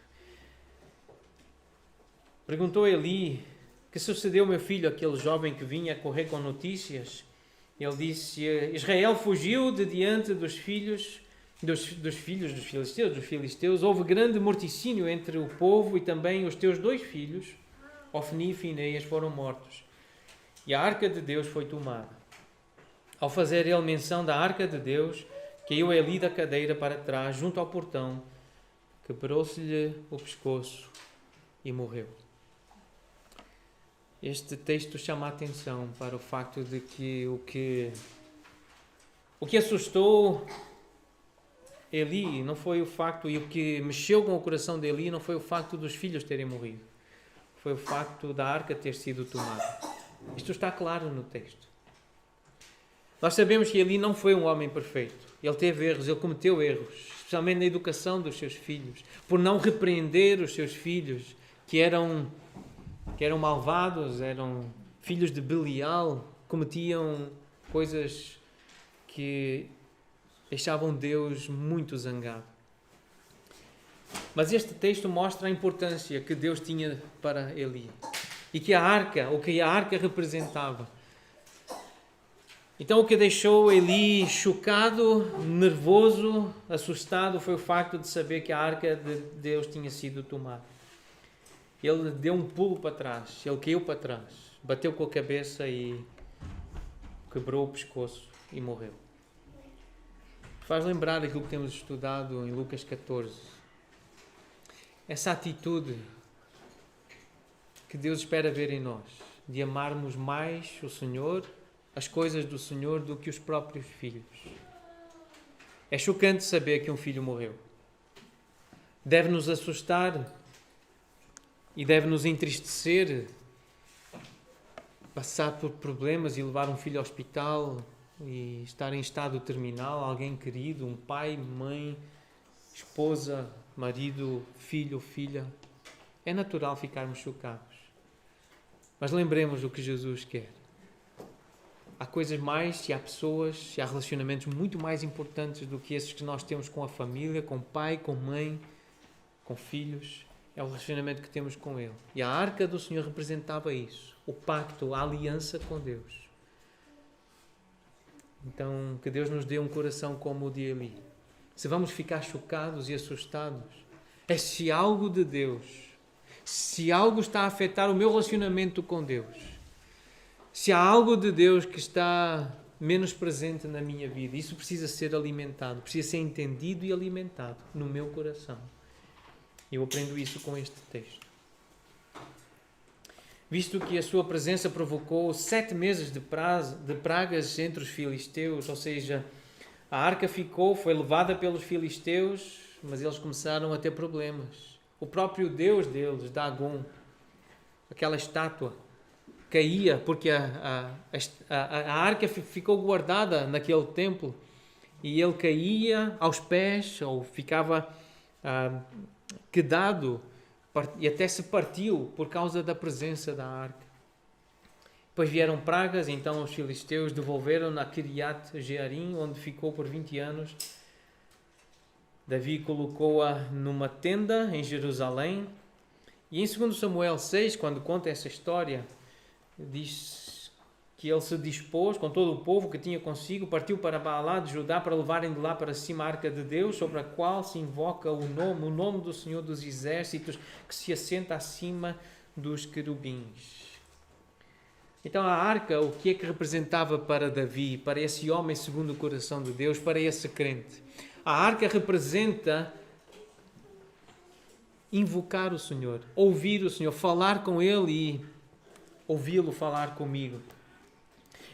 A: Perguntou Eli: que sucedeu, meu filho, aquele jovem que vinha a correr com notícias? Ele disse: Israel fugiu de diante dos filhos dos filisteus. Houve grande morticínio entre o povo e também os teus 2 filhos, Ofni e Finéias, foram mortos. E a arca de Deus foi tomada. Ao fazer ele menção da arca de Deus, caiu Eli da cadeira para trás, junto ao portão, quebrou-se-lhe o pescoço e morreu. Este texto chama a atenção para o facto de que o que assustou Eli não foi o facto, e o que mexeu com o coração de Eli não foi o facto dos filhos terem morrido. Foi o facto da arca ter sido tomada. Isto está claro no texto. Nós sabemos que Eli não foi um homem perfeito. Ele teve erros, ele cometeu erros, especialmente na educação dos seus filhos, por não repreender os seus filhos, que eram malvados, eram filhos de Belial, cometiam coisas que deixavam Deus muito zangado. Mas este texto mostra a importância que Deus tinha para Eli. E que a arca representava. Então o que deixou Eli chocado, nervoso, assustado, foi o facto de saber que a arca de Deus tinha sido tomada. Ele deu um pulo para trás, ele caiu para trás, bateu com a cabeça e quebrou o pescoço e morreu. Faz lembrar aquilo que temos estudado em Lucas 14. Essa atitude que Deus espera ver em nós, de amarmos mais o Senhor, as coisas do Senhor, do que os próprios filhos. É chocante saber que um filho morreu. Deve-nos assustar e deve-nos entristecer passar por problemas e levar um filho ao hospital e estar em estado terminal, alguém querido, um pai, mãe, esposa, marido, filho, filha. É natural ficarmos chocados. Mas lembremos o que Jesus quer. há coisas mais, se há pessoas, se há relacionamentos muito mais importantes do que esses que nós temos com a família, com o pai, com a mãe, com filhos. É o relacionamento que temos com Ele. E a arca do Senhor representava isso. O pacto, a aliança com Deus. Então, que Deus nos dê um coração como o de Eli. Se vamos ficar chocados e assustados, é se algo de Deus, se algo está a afetar o meu relacionamento com Deus, se há algo de Deus que está menos presente na minha vida, isso precisa ser alimentado, precisa ser entendido e alimentado no meu coração. Eu aprendo isso com este texto. Visto que a sua presença provocou 7 meses de pragas entre os filisteus, ou seja, a arca foi levada pelos filisteus, mas eles começaram a ter problemas. O próprio Deus deles, Dagon, aquela estátua, caía porque a arca ficou guardada naquele templo e ele caía aos pés ou ficava quedado e até se partiu por causa da presença da arca. Depois vieram pragas, então os filisteus devolveram-na a Kiriat Jearim, onde ficou por 20 anos. Davi colocou-a numa tenda em Jerusalém. E em 2 Samuel 6, quando conta essa história, diz que ele se dispôs, com todo o povo que tinha consigo, partiu para Baalá de Judá para levarem de lá para cima a arca de Deus, sobre a qual se invoca o nome do Senhor dos Exércitos, que se assenta acima dos querubins. Então a arca, o que é que representava para Davi, para esse homem segundo o coração de Deus, para esse crente? A arca representa invocar o Senhor, ouvir o Senhor, falar com Ele e ouvi-lo falar comigo.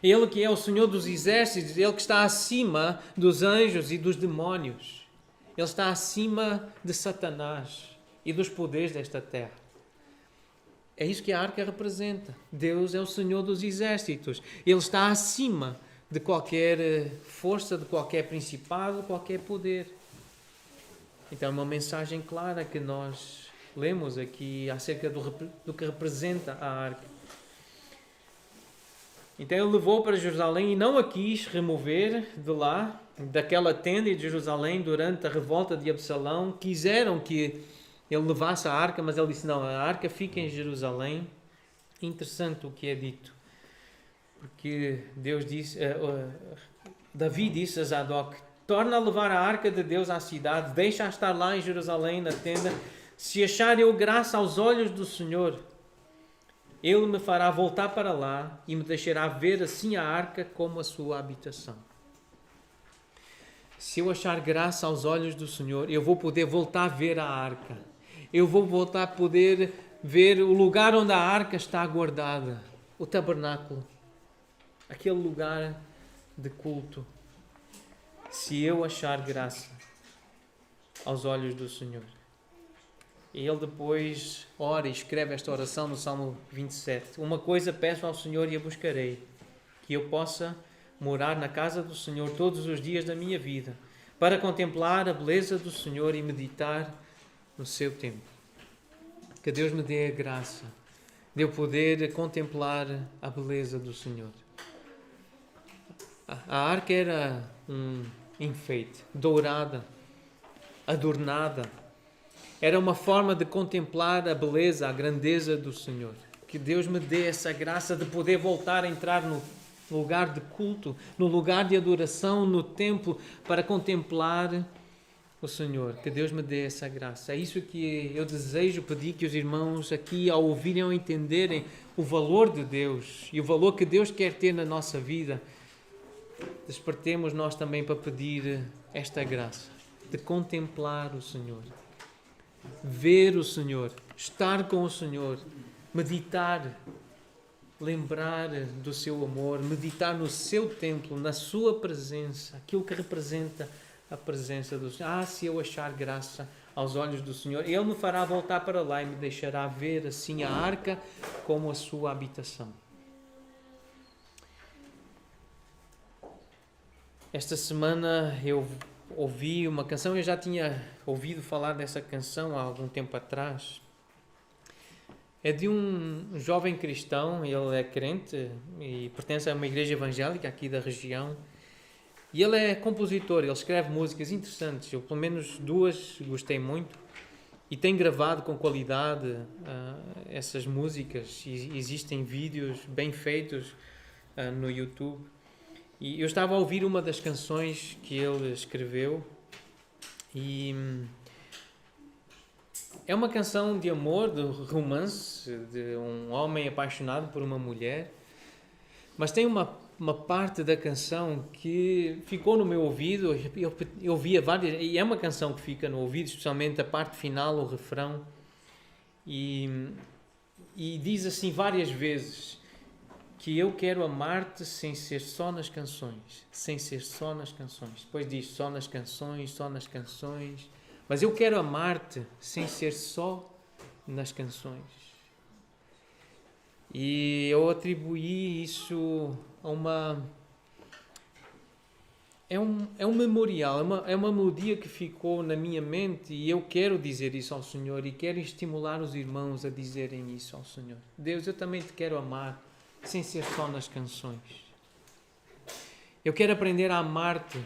A: Ele que é o Senhor dos Exércitos, Ele que está acima dos anjos e dos demónios. Ele está acima de Satanás e dos poderes desta terra. É isso que a arca representa. Deus é o Senhor dos Exércitos. Ele está acima de qualquer força, de qualquer principado, de qualquer poder. Então é uma mensagem clara que nós lemos aqui acerca do que representa a arca. Então ele levou para Jerusalém e não a quis remover de lá, daquela tenda de Jerusalém, durante a revolta de Absalão. Quiseram que ele levasse a arca, mas ele disse, não, a arca fica em Jerusalém. Interessante o que é dito. Porque Deus disse, Davi disse a Zadok, torna a levar a arca de Deus à cidade, deixa-a estar lá em Jerusalém, na tenda. Se achar eu graça aos olhos do Senhor, Ele me fará voltar para lá e me deixará ver assim a arca como a sua habitação. Se eu achar graça aos olhos do Senhor, eu vou poder voltar a ver a arca. Eu vou voltar a poder ver o lugar onde a arca está guardada, o tabernáculo, aquele lugar de culto. Se eu achar graça aos olhos do Senhor. E ele depois ora e escreve esta oração no Salmo 27. Uma coisa peço ao Senhor e a buscarei, que eu possa morar na casa do Senhor todos os dias da minha vida, para contemplar a beleza do Senhor e meditar no seu templo. Que Deus me dê a graça de eu poder contemplar a beleza do Senhor. A arca era um enfeite, dourada, adornada. Era uma forma de contemplar a beleza, a grandeza do Senhor. Que Deus me dê essa graça de poder voltar a entrar no lugar de culto, no lugar de adoração, no templo, para contemplar o Senhor. Que Deus me dê essa graça. É isso que eu desejo pedir que os irmãos aqui, ao ouvirem, ao entenderem o valor de Deus e o valor que Deus quer ter na nossa vida, despertemos nós também para pedir esta graça de contemplar o Senhor. Ver o Senhor, estar com o Senhor, meditar, lembrar do seu amor, meditar no seu templo, na sua presença, aquilo que representa a presença do Senhor. Se eu achar graça aos olhos do Senhor, Ele me fará voltar para lá e me deixará ver assim a arca como a sua habitação. Esta semana eu ouvi uma canção, eu já tinha ouvido falar dessa canção há algum tempo atrás, É de um jovem cristão, ele é crente e pertence a uma igreja evangélica aqui da região. E ele é compositor, ele escreve músicas interessantes. Eu, pelo menos, 2 gostei muito. E tem gravado com qualidade essas músicas. E existem vídeos bem feitos no YouTube. E eu estava a ouvir uma das canções que ele escreveu. E é uma canção de amor, de romance, de um homem apaixonado por uma mulher. Mas tem uma parte da canção que ficou no meu ouvido, eu ouvia várias, e é uma canção que fica no ouvido, especialmente a parte final, o refrão, e diz assim várias vezes que eu quero amar-te sem ser só nas canções, sem ser só nas canções. Depois diz só nas canções, mas eu quero amar-te sem ser só nas canções. E eu atribuí isso a uma... É um memorial, é uma melodia que ficou na minha mente e eu quero dizer isso ao Senhor e quero estimular os irmãos a dizerem isso ao Senhor. Deus, eu também te quero amar sem ser só nas canções. Eu quero aprender a amar-te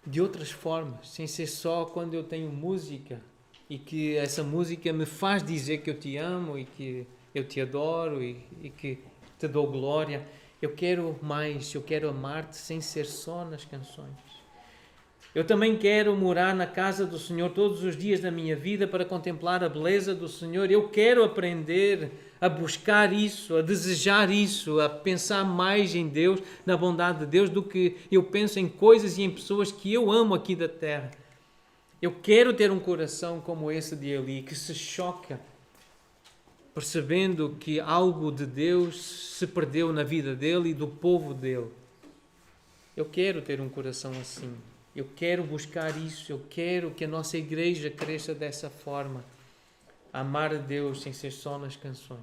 A: de outras formas, sem ser só quando eu tenho música e que essa música me faz dizer que eu te amo e que eu te adoro e que te dou glória. Eu quero mais, eu quero amar-te sem ser só nas canções. Eu também quero morar na casa do Senhor todos os dias da minha vida para contemplar a beleza do Senhor. Eu quero aprender a buscar isso, a desejar isso, a pensar mais em Deus, na bondade de Deus, do que eu penso em coisas e em pessoas que eu amo aqui da terra. Eu quero ter um coração como esse de Eli, que se choca, percebendo que algo de Deus se perdeu na vida dele e do povo dele. Eu quero ter um coração assim. Eu quero buscar isso. Eu quero que a nossa igreja cresça dessa forma. Amar a Deus sem ser só nas canções.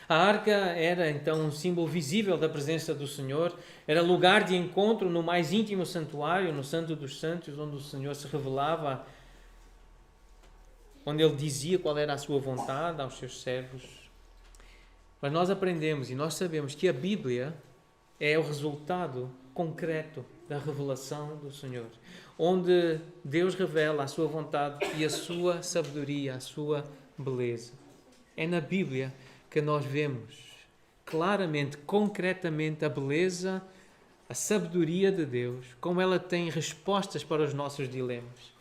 A: A arca era então um símbolo visível da presença do Senhor. Era lugar de encontro no mais íntimo santuário, no Santo dos Santos, onde o Senhor se revelava, onde Ele dizia qual era a sua vontade aos seus servos. Mas nós aprendemos e nós sabemos que a Bíblia é o resultado concreto da revelação do Senhor, onde Deus revela a sua vontade e a sua sabedoria, a sua beleza. É na Bíblia que nós vemos claramente, concretamente, a beleza, a sabedoria de Deus, como ela tem respostas para os nossos dilemas.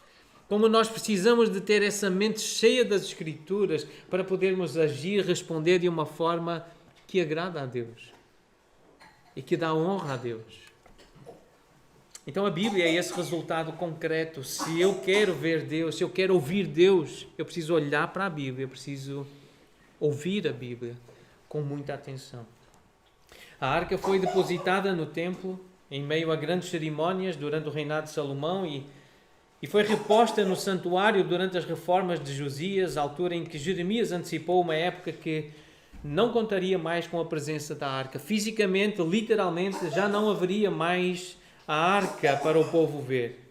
A: Como nós precisamos de ter essa mente cheia das Escrituras para podermos agir, responder de uma forma que agrada a Deus e que dá honra a Deus. Então a Bíblia é esse resultado concreto. Se eu quero ver Deus, se eu quero ouvir Deus, eu preciso olhar para a Bíblia, eu preciso ouvir a Bíblia com muita atenção. A arca foi depositada no templo em meio a grandes cerimônias durante o reinado de Salomão e foi reposta no santuário durante as reformas de Josias, a altura em que Jeremias antecipou uma época que não contaria mais com a presença da arca. Fisicamente, literalmente, já não haveria mais a arca para o povo ver.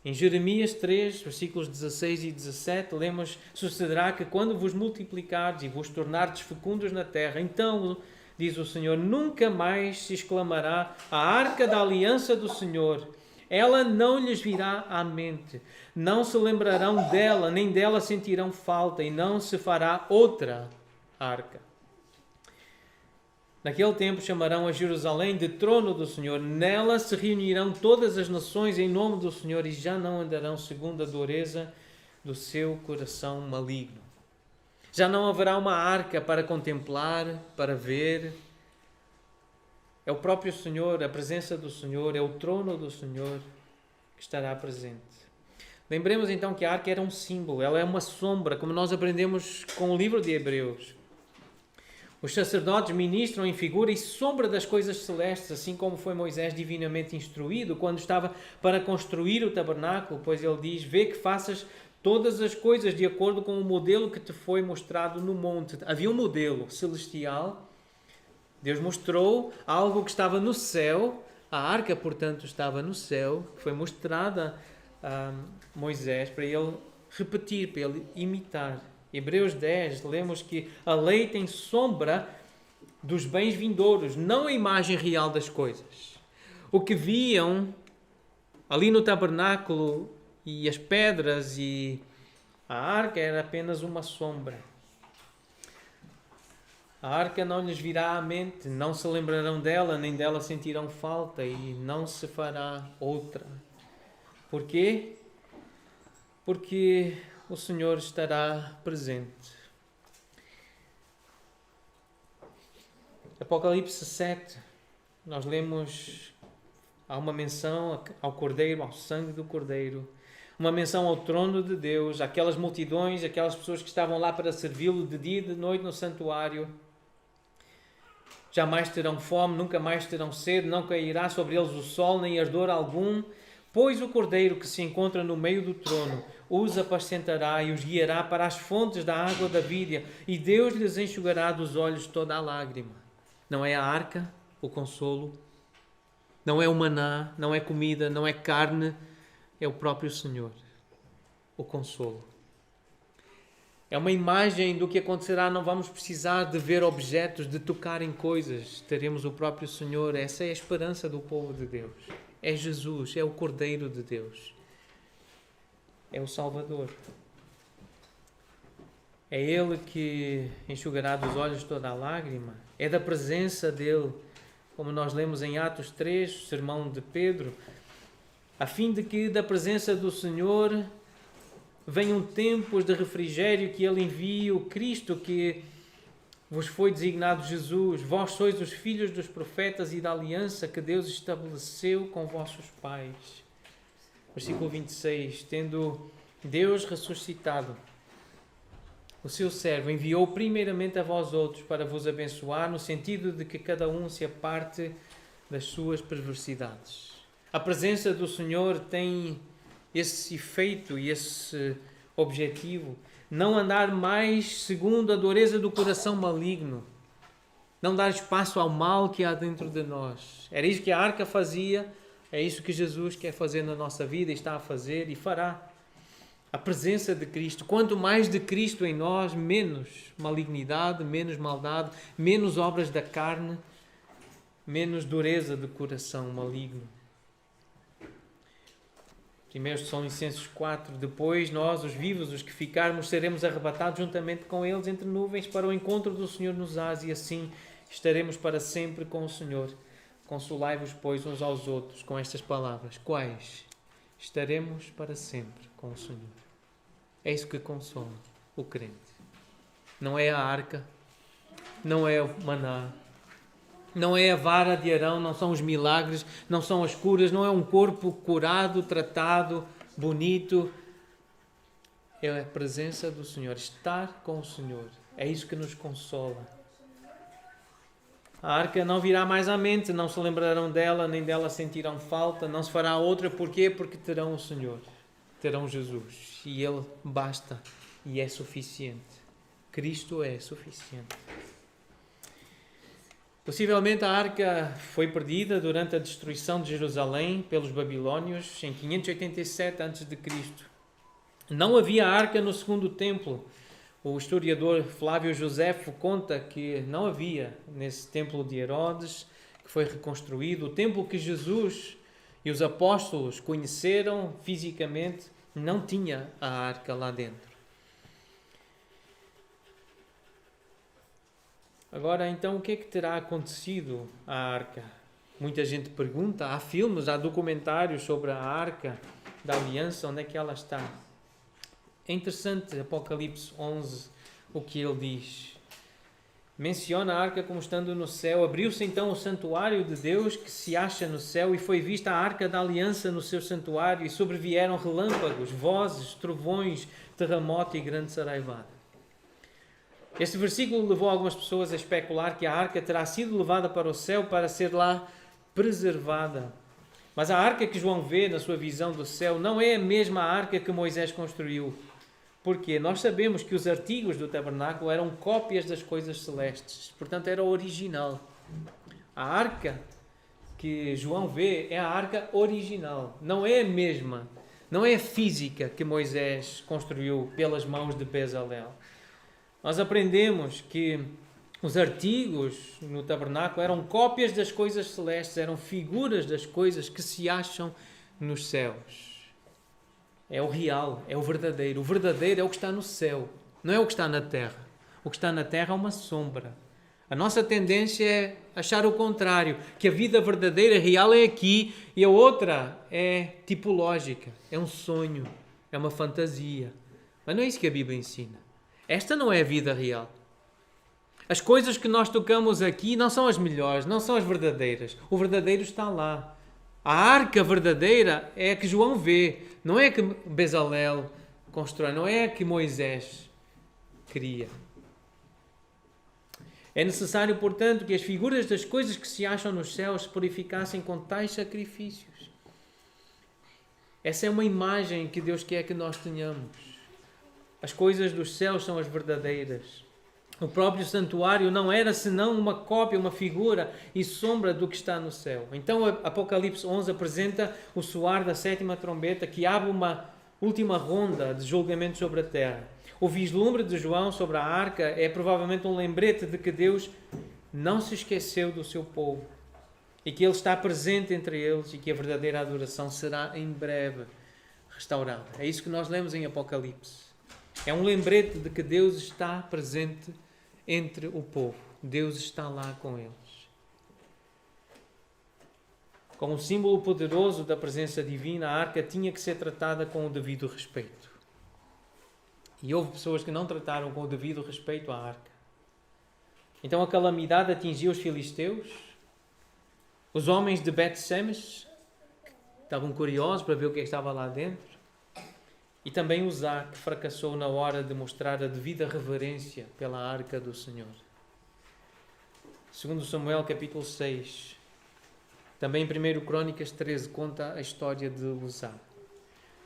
A: Em Jeremias 3, versículos 16 e 17, lemos: sucederá que quando vos multiplicardes e vos tornardes fecundos na terra, então, diz o Senhor, nunca mais se exclamará a arca da aliança do Senhor. Ela não lhes virá à mente. Não se lembrarão dela, nem dela sentirão falta, e não se fará outra arca. Naquele tempo chamarão a Jerusalém de trono do Senhor. Nela se reunirão todas as nações em nome do Senhor e já não andarão segundo a dureza do seu coração maligno. Já não haverá uma arca para contemplar, para ver. É o próprio Senhor, a presença do Senhor, é o trono do Senhor que estará presente. Lembremos então que a arca era um símbolo, ela é uma sombra, como nós aprendemos com o livro de Hebreus. Os sacerdotes ministram em figura e sombra das coisas celestes, assim como foi Moisés divinamente instruído quando estava para construir o tabernáculo, pois ele diz: vê que faças todas as coisas de acordo com o modelo que te foi mostrado no monte. Havia um modelo celestial. Deus mostrou algo que estava no céu, a arca, portanto, estava no céu, que foi mostrada a Moisés para ele repetir, para ele imitar. Hebreus 10, lemos que a lei tem sombra dos bens vindouros, não a imagem real das coisas. O que viam ali no tabernáculo e as pedras e a arca era apenas uma sombra. A arca não lhes virá à mente, não se lembrarão dela, nem dela sentirão falta e não se fará outra. Por quê? Porque o Senhor estará presente. Apocalipse 7, nós lemos, há uma menção ao Cordeiro, ao sangue do Cordeiro, uma menção ao trono de Deus, aquelas multidões, aquelas pessoas que estavam lá para servi-lo de dia e de noite no santuário. Jamais terão fome, nunca mais terão sede, não cairá sobre eles o sol, nem ardor algum, pois o Cordeiro que se encontra no meio do trono os apacentará e os guiará para as fontes da água da vida, e Deus lhes enxugará dos olhos toda a lágrima. Não é a arca, o consolo, não é o maná, não é comida, não é carne, é o próprio Senhor, o consolo. É uma imagem do que acontecerá, não vamos precisar de ver objetos, de tocar em coisas. Teremos o próprio Senhor, essa é a esperança do povo de Deus. É Jesus, é o Cordeiro de Deus. É o Salvador. É Ele que enxugará dos olhos toda a lágrima. É da presença dEle, como nós lemos em Atos 3, o sermão de Pedro, a fim de que da presença do Senhor venham tempos de refrigério, que Ele envie o Cristo que vos foi designado Jesus. Vós sois os filhos dos profetas e da aliança que Deus estabeleceu com vossos pais. Versículo 26. Tendo Deus ressuscitado o seu servo, enviou primeiramente a vós outros para vos abençoar, no sentido de que cada um se aparte das suas perversidades. A presença do Senhor tem esse efeito e esse objetivo. Não andar mais segundo a dureza do coração maligno. Não dar espaço ao mal que há dentro de nós. Era isso que a arca fazia, é isso que Jesus quer fazer na nossa vida, está a fazer e fará. A presença de Cristo. Quanto mais de Cristo em nós, menos malignidade, menos maldade, menos obras da carne, menos dureza de coração maligno. 1 Tessalonicenses 4. Depois nós, os vivos, os que ficarmos, seremos arrebatados juntamente com eles entre nuvens para o encontro do Senhor nos ares, e assim estaremos para sempre com o Senhor. Consolai-vos, pois, uns aos outros com estas palavras. Quais? Estaremos para sempre com o Senhor. É isso que consola o crente. Não é a arca, não é o maná, não é a vara de Arão, não são os milagres, não são as curas, não é um corpo curado, tratado, bonito. É a presença do Senhor, estar com o Senhor. É isso que nos consola. A arca não virá mais à mente, não se lembrarão dela, nem dela sentirão falta, não se fará outra. Porquê? Porque terão o Senhor, terão Jesus. E Ele basta e é suficiente. Cristo é suficiente. Possivelmente a arca foi perdida durante a destruição de Jerusalém pelos babilônios em 587 a.C. Não havia arca no segundo templo. O historiador Flávio Josefo conta que não havia nesse templo de Herodes, que foi reconstruído. O templo que Jesus e os apóstolos conheceram fisicamente não tinha a arca lá dentro. Agora, então, o que é que terá acontecido à arca? Muita gente pergunta, há filmes, há documentários sobre a arca da aliança, onde é que ela está? É interessante, Apocalipse 11, o que ele diz. Menciona a arca como estando no céu. Abriu-se então o santuário de Deus que se acha no céu, e foi vista a arca da aliança no seu santuário, e sobrevieram relâmpagos, vozes, trovões, terremoto e grande saraivada. Este versículo levou algumas pessoas a especular que a arca terá sido levada para o céu para ser lá preservada. Mas a arca que João vê na sua visão do céu não é a mesma arca que Moisés construiu. Porque nós sabemos que os artigos do tabernáculo eram cópias das coisas celestes. Portanto, era o original. A arca que João vê é a arca original. Não é a mesma Não é a física que Moisés construiu pelas mãos de Bezalel. Nós aprendemos que os artigos no tabernáculo eram cópias das coisas celestes, eram figuras das coisas que se acham nos céus. É o real, é o verdadeiro. O verdadeiro é o que está no céu, não é o que está na terra. O que está na terra é uma sombra. A nossa tendência é achar o contrário, que a vida verdadeira, real, é aqui e a outra é tipológica, é um sonho, é uma fantasia. Mas não é isso que a Bíblia ensina. Esta não é a vida real. As coisas que nós tocamos aqui não são as melhores, não são as verdadeiras. O verdadeiro está lá. A arca verdadeira é a que João vê, não é a que Bezalel constrói, não é a que Moisés cria. É necessário, portanto, que as figuras das coisas que se acham nos céus se purificassem com tais sacrifícios. Essa é uma imagem que Deus quer que nós tenhamos. As coisas dos céus são as verdadeiras. O próprio santuário não era senão uma cópia, uma figura e sombra do que está no céu. Então, Apocalipse 11 apresenta o soar da sétima trombeta, que abre uma última ronda de julgamento sobre a terra. O vislumbre de João sobre a arca é provavelmente um lembrete de que Deus não se esqueceu do seu povo e que Ele está presente entre eles e que a verdadeira adoração será em breve restaurada. É isso que nós lemos em Apocalipse. É um lembrete de que Deus está presente entre o povo. Deus está lá com eles. Como um símbolo poderoso da presença divina, a arca tinha que ser tratada com o devido respeito. E houve pessoas que não trataram com o devido respeito a arca. Então a calamidade atingiu os filisteus, os homens de Bet-Semes, que estavam curiosos para ver o que estava lá dentro, e também Uzá, que fracassou na hora de mostrar a devida reverência pela arca do Senhor. Segundo Samuel, capítulo 6, também em 1 Crônicas 13, conta a história de Uzá.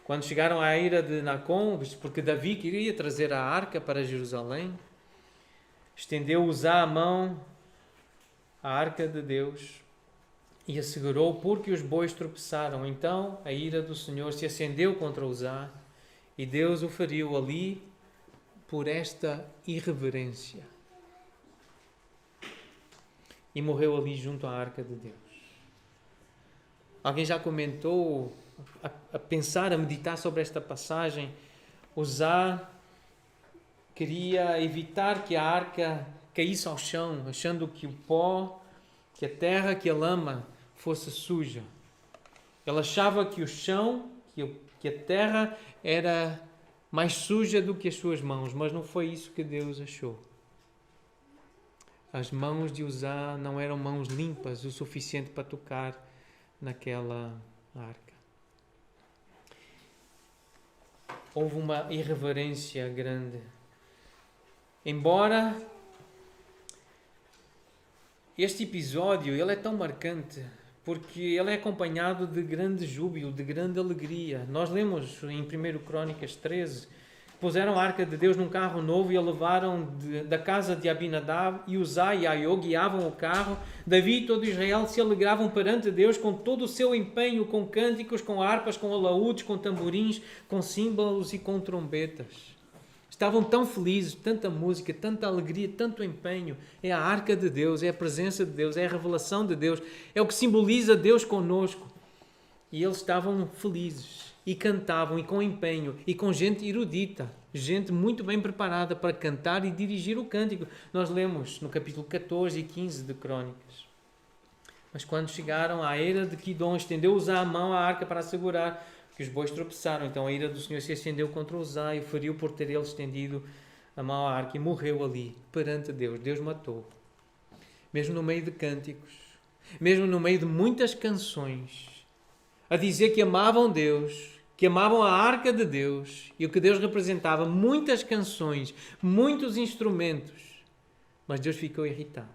A: Quando chegaram à ira de Nacon, porque Davi queria trazer a arca para Jerusalém, estendeu Uzá a mão à arca de Deus e a segurou porque os bois tropeçaram. Então a ira do Senhor se acendeu contra Uzá e Deus o feriu ali por esta irreverência. E morreu ali junto à arca de Deus. Alguém já comentou, a pensar, a meditar sobre esta passagem, Uzá queria evitar que a arca caísse ao chão, achando que o pó, que a terra, que a lama fosse suja. Ele achava que o chão, que a terra era mais suja do que as suas mãos, mas não foi isso que Deus achou. As mãos de Uzá não eram mãos limpas o suficiente para tocar naquela arca. Houve uma irreverência grande. Embora este episódio ele é tão marcante porque ele é acompanhado de grande júbilo, de grande alegria. Nós lemos em 1 Crônicas 13, puseram a arca de Deus num carro novo e a levaram da casa de Abinadab, e Uzá e Aiô guiavam o carro. Davi e todo Israel se alegravam perante Deus com todo o seu empenho, com cânticos, com harpas, com alaúdes, com tamborins, com símbolos e com trombetas. Estavam tão felizes, tanta música, tanta alegria, tanto empenho. É a arca de Deus, é a presença de Deus, é a revelação de Deus, é o que simboliza Deus conosco. E eles estavam felizes e cantavam e com empenho e com gente erudita, gente muito bem preparada para cantar e dirigir o cântico. Nós lemos no capítulo 14 e 15 de Crônicas. Mas quando chegaram à eira de Quidom, estendeu Uzá a mão à arca para assegurar que os bois tropeçaram. Então a ira do Senhor se acendeu contra Uzá e o feriu por ter ele estendido a mão à arca e morreu ali, perante Deus. Deus matou. Mesmo no meio de cânticos, mesmo no meio de muitas canções, a dizer que amavam Deus, que amavam a arca de Deus e o que Deus representava, muitas canções, muitos instrumentos, mas Deus ficou irritado.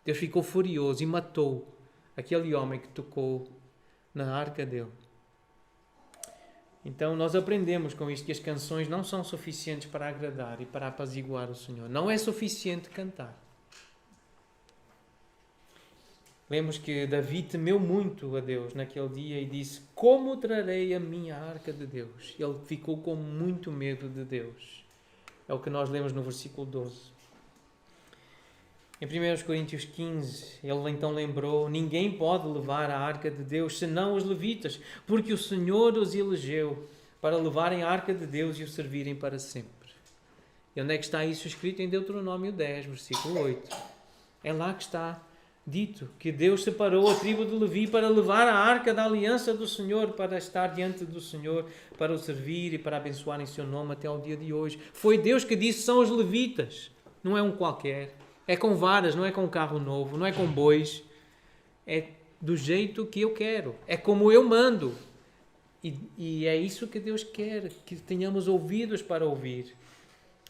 A: Deus ficou furioso e matou aquele homem que tocou na arca dele. Então nós aprendemos com isto que as canções não são suficientes para agradar e para apaziguar o Senhor. Não é suficiente cantar. Lemos que Davi temeu muito a Deus naquele dia e disse: como trarei a minha arca de Deus? Ele ficou com muito medo de Deus. É o que nós lemos no versículo 12. Em 1 Coríntios 15, ele então lembrou: ninguém pode levar a arca de Deus senão os levitas, porque o Senhor os elegeu para levarem a arca de Deus e o servirem para sempre. E onde é que está isso escrito? Em Deuteronômio 10, versículo 8. É lá que está dito que Deus separou a tribo de Levi para levar a arca da aliança do Senhor, para estar diante do Senhor, para o servir e para abençoar em seu nome até ao dia de hoje. Foi Deus que disse: são os levitas, não é um qualquer. É com varas, não é com um carro novo, não é com bois. É do jeito que eu quero. É como eu mando. E é isso que Deus quer, que tenhamos ouvidos para ouvir.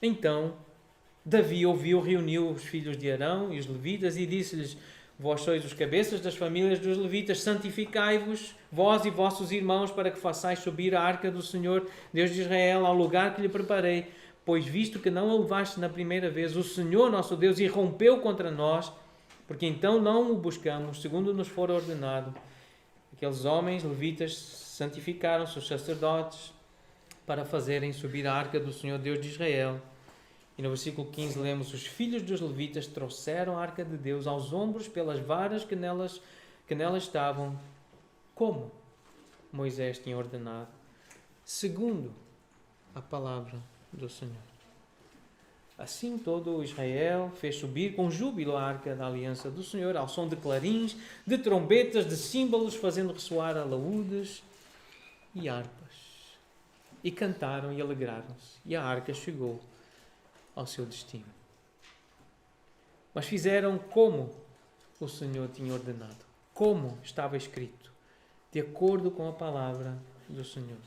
A: Então, Davi ouviu, reuniu os filhos de Arão e os levitas e disse-lhes: vós sois os cabeças das famílias dos levitas, santificai-vos, vós e vossos irmãos, para que façais subir a arca do Senhor, Deus de Israel, ao lugar que lhe preparei. Pois visto que não a levaste na primeira vez, o Senhor nosso Deus irrompeu contra nós, porque então não o buscamos, segundo nos for ordenado. Aqueles homens levitas santificaram-se, os sacerdotes, para fazerem subir a arca do Senhor Deus de Israel. E no versículo 15 lemos: os filhos dos levitas trouxeram a arca de Deus aos ombros pelas varas que nelas estavam, como Moisés tinha ordenado, segundo a palavra do Senhor. Assim todo o Israel fez subir com júbilo a arca da aliança do Senhor, ao som de clarins, de trombetas, de símbolos, fazendo ressoar alaúdes e harpas. E cantaram e alegraram-se. E a arca chegou ao seu destino. Mas fizeram como o Senhor tinha ordenado, como estava escrito, de acordo com a palavra do Senhor.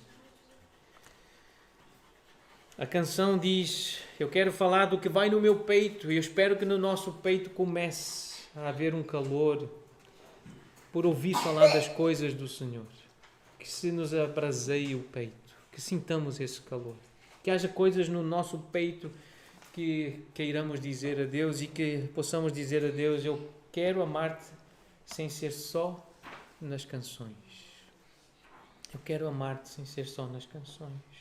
A: A canção diz: eu quero falar do que vai no meu peito, e eu espero que no nosso peito comece a haver um calor por ouvir falar das coisas do Senhor. Que se nos aprazeie o peito, que sintamos esse calor. Que haja coisas no nosso peito que queiramos dizer a Deus e que possamos dizer a Deus: eu quero amar-te sem ser só nas canções. Eu quero amar-te sem ser só nas canções.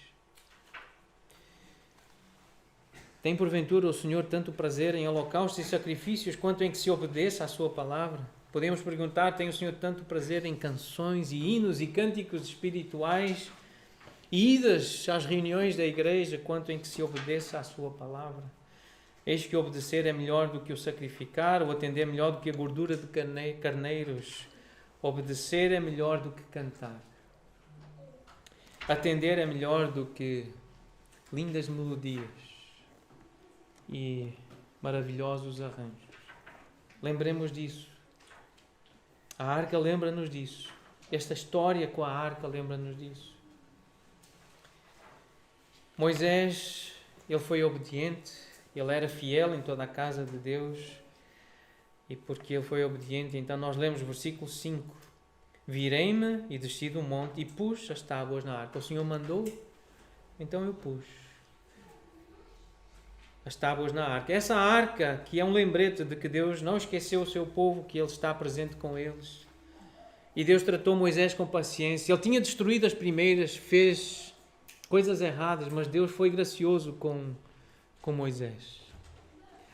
A: Tem porventura o Senhor tanto prazer em holocaustos e sacrifícios quanto em que se obedeça à sua palavra? Podemos perguntar: tem o Senhor tanto prazer em canções e hinos e cânticos espirituais e idas às reuniões da igreja quanto em que se obedeça à sua palavra? Eis que obedecer é melhor do que o sacrificar, ou atender é melhor do que a gordura de carneiros. Obedecer é melhor do que cantar. Atender é melhor do que lindas melodias e maravilhosos arranjos. Lembremos disso. A arca lembra-nos disso. Esta história com a arca lembra-nos disso. Moisés, ele foi obediente, ele era fiel em toda a casa de Deus, e porque ele foi obediente, então nós lemos o versículo 5: virei-me e desci do monte e pus as tábuas na arca. O Senhor mandou, então eu pus as tábuas na arca. Essa arca que é um lembrete de que Deus não esqueceu o seu povo, que Ele está presente com eles. E Deus tratou Moisés com paciência. Ele tinha destruído as primeiras, fez coisas erradas, mas Deus foi gracioso com Moisés.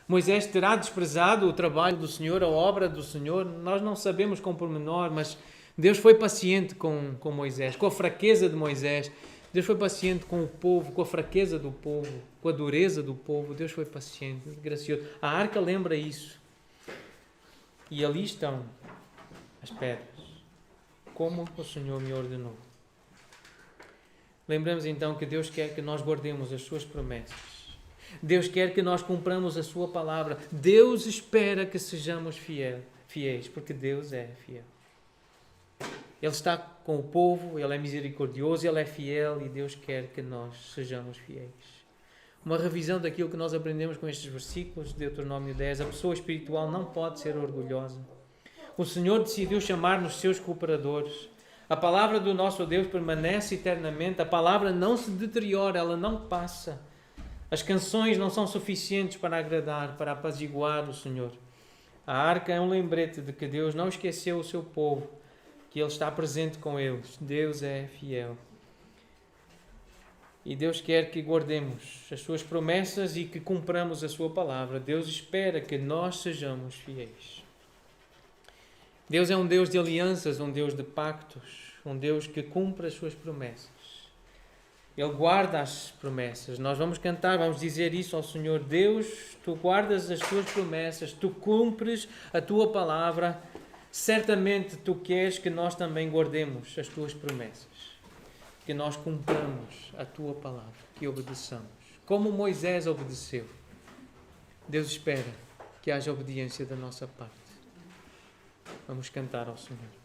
A: Moisés terá desprezado o trabalho do Senhor, a obra do Senhor. Nós não sabemos com pormenor, mas Deus foi paciente com Moisés, com a fraqueza de Moisés. Deus foi paciente com o povo, com a fraqueza do povo, com a dureza do povo. Deus foi paciente, gracioso. A arca lembra isso. E ali estão as pedras, como o Senhor me ordenou. Lembramos então que Deus quer que nós guardemos as suas promessas. Deus quer que nós cumpramos a sua palavra. Deus espera que sejamos fiéis, porque Deus é fiel. Ele está com o povo, Ele é misericordioso, Ele é fiel e Deus quer que nós sejamos fiéis. Uma revisão daquilo que nós aprendemos com estes versículos de Deuteronômio 10. A pessoa espiritual não pode ser orgulhosa. O Senhor decidiu chamar-nos seus cooperadores. A palavra do nosso Deus permanece eternamente. A palavra não se deteriora, ela não passa. As canções não são suficientes para agradar, para apaziguar o Senhor. A arca é um lembrete de que Deus não esqueceu o seu povo, que Ele está presente com eles. Deus é fiel. E Deus quer que guardemos as suas promessas e que cumpramos a sua palavra. Deus espera que nós sejamos fiéis. Deus é um Deus de alianças, um Deus de pactos, um Deus que cumpre as suas promessas. Ele guarda as promessas. Nós vamos cantar, vamos dizer isso ao Senhor. Deus, Tu guardas as Tuas promessas, Tu cumpres a Tua palavra. Certamente Tu queres que nós também guardemos as Tuas promessas. Que nós cumpramos a Tua palavra, que obedeçamos. Como Moisés obedeceu. Deus espera que haja obediência da nossa parte. Vamos cantar ao Senhor.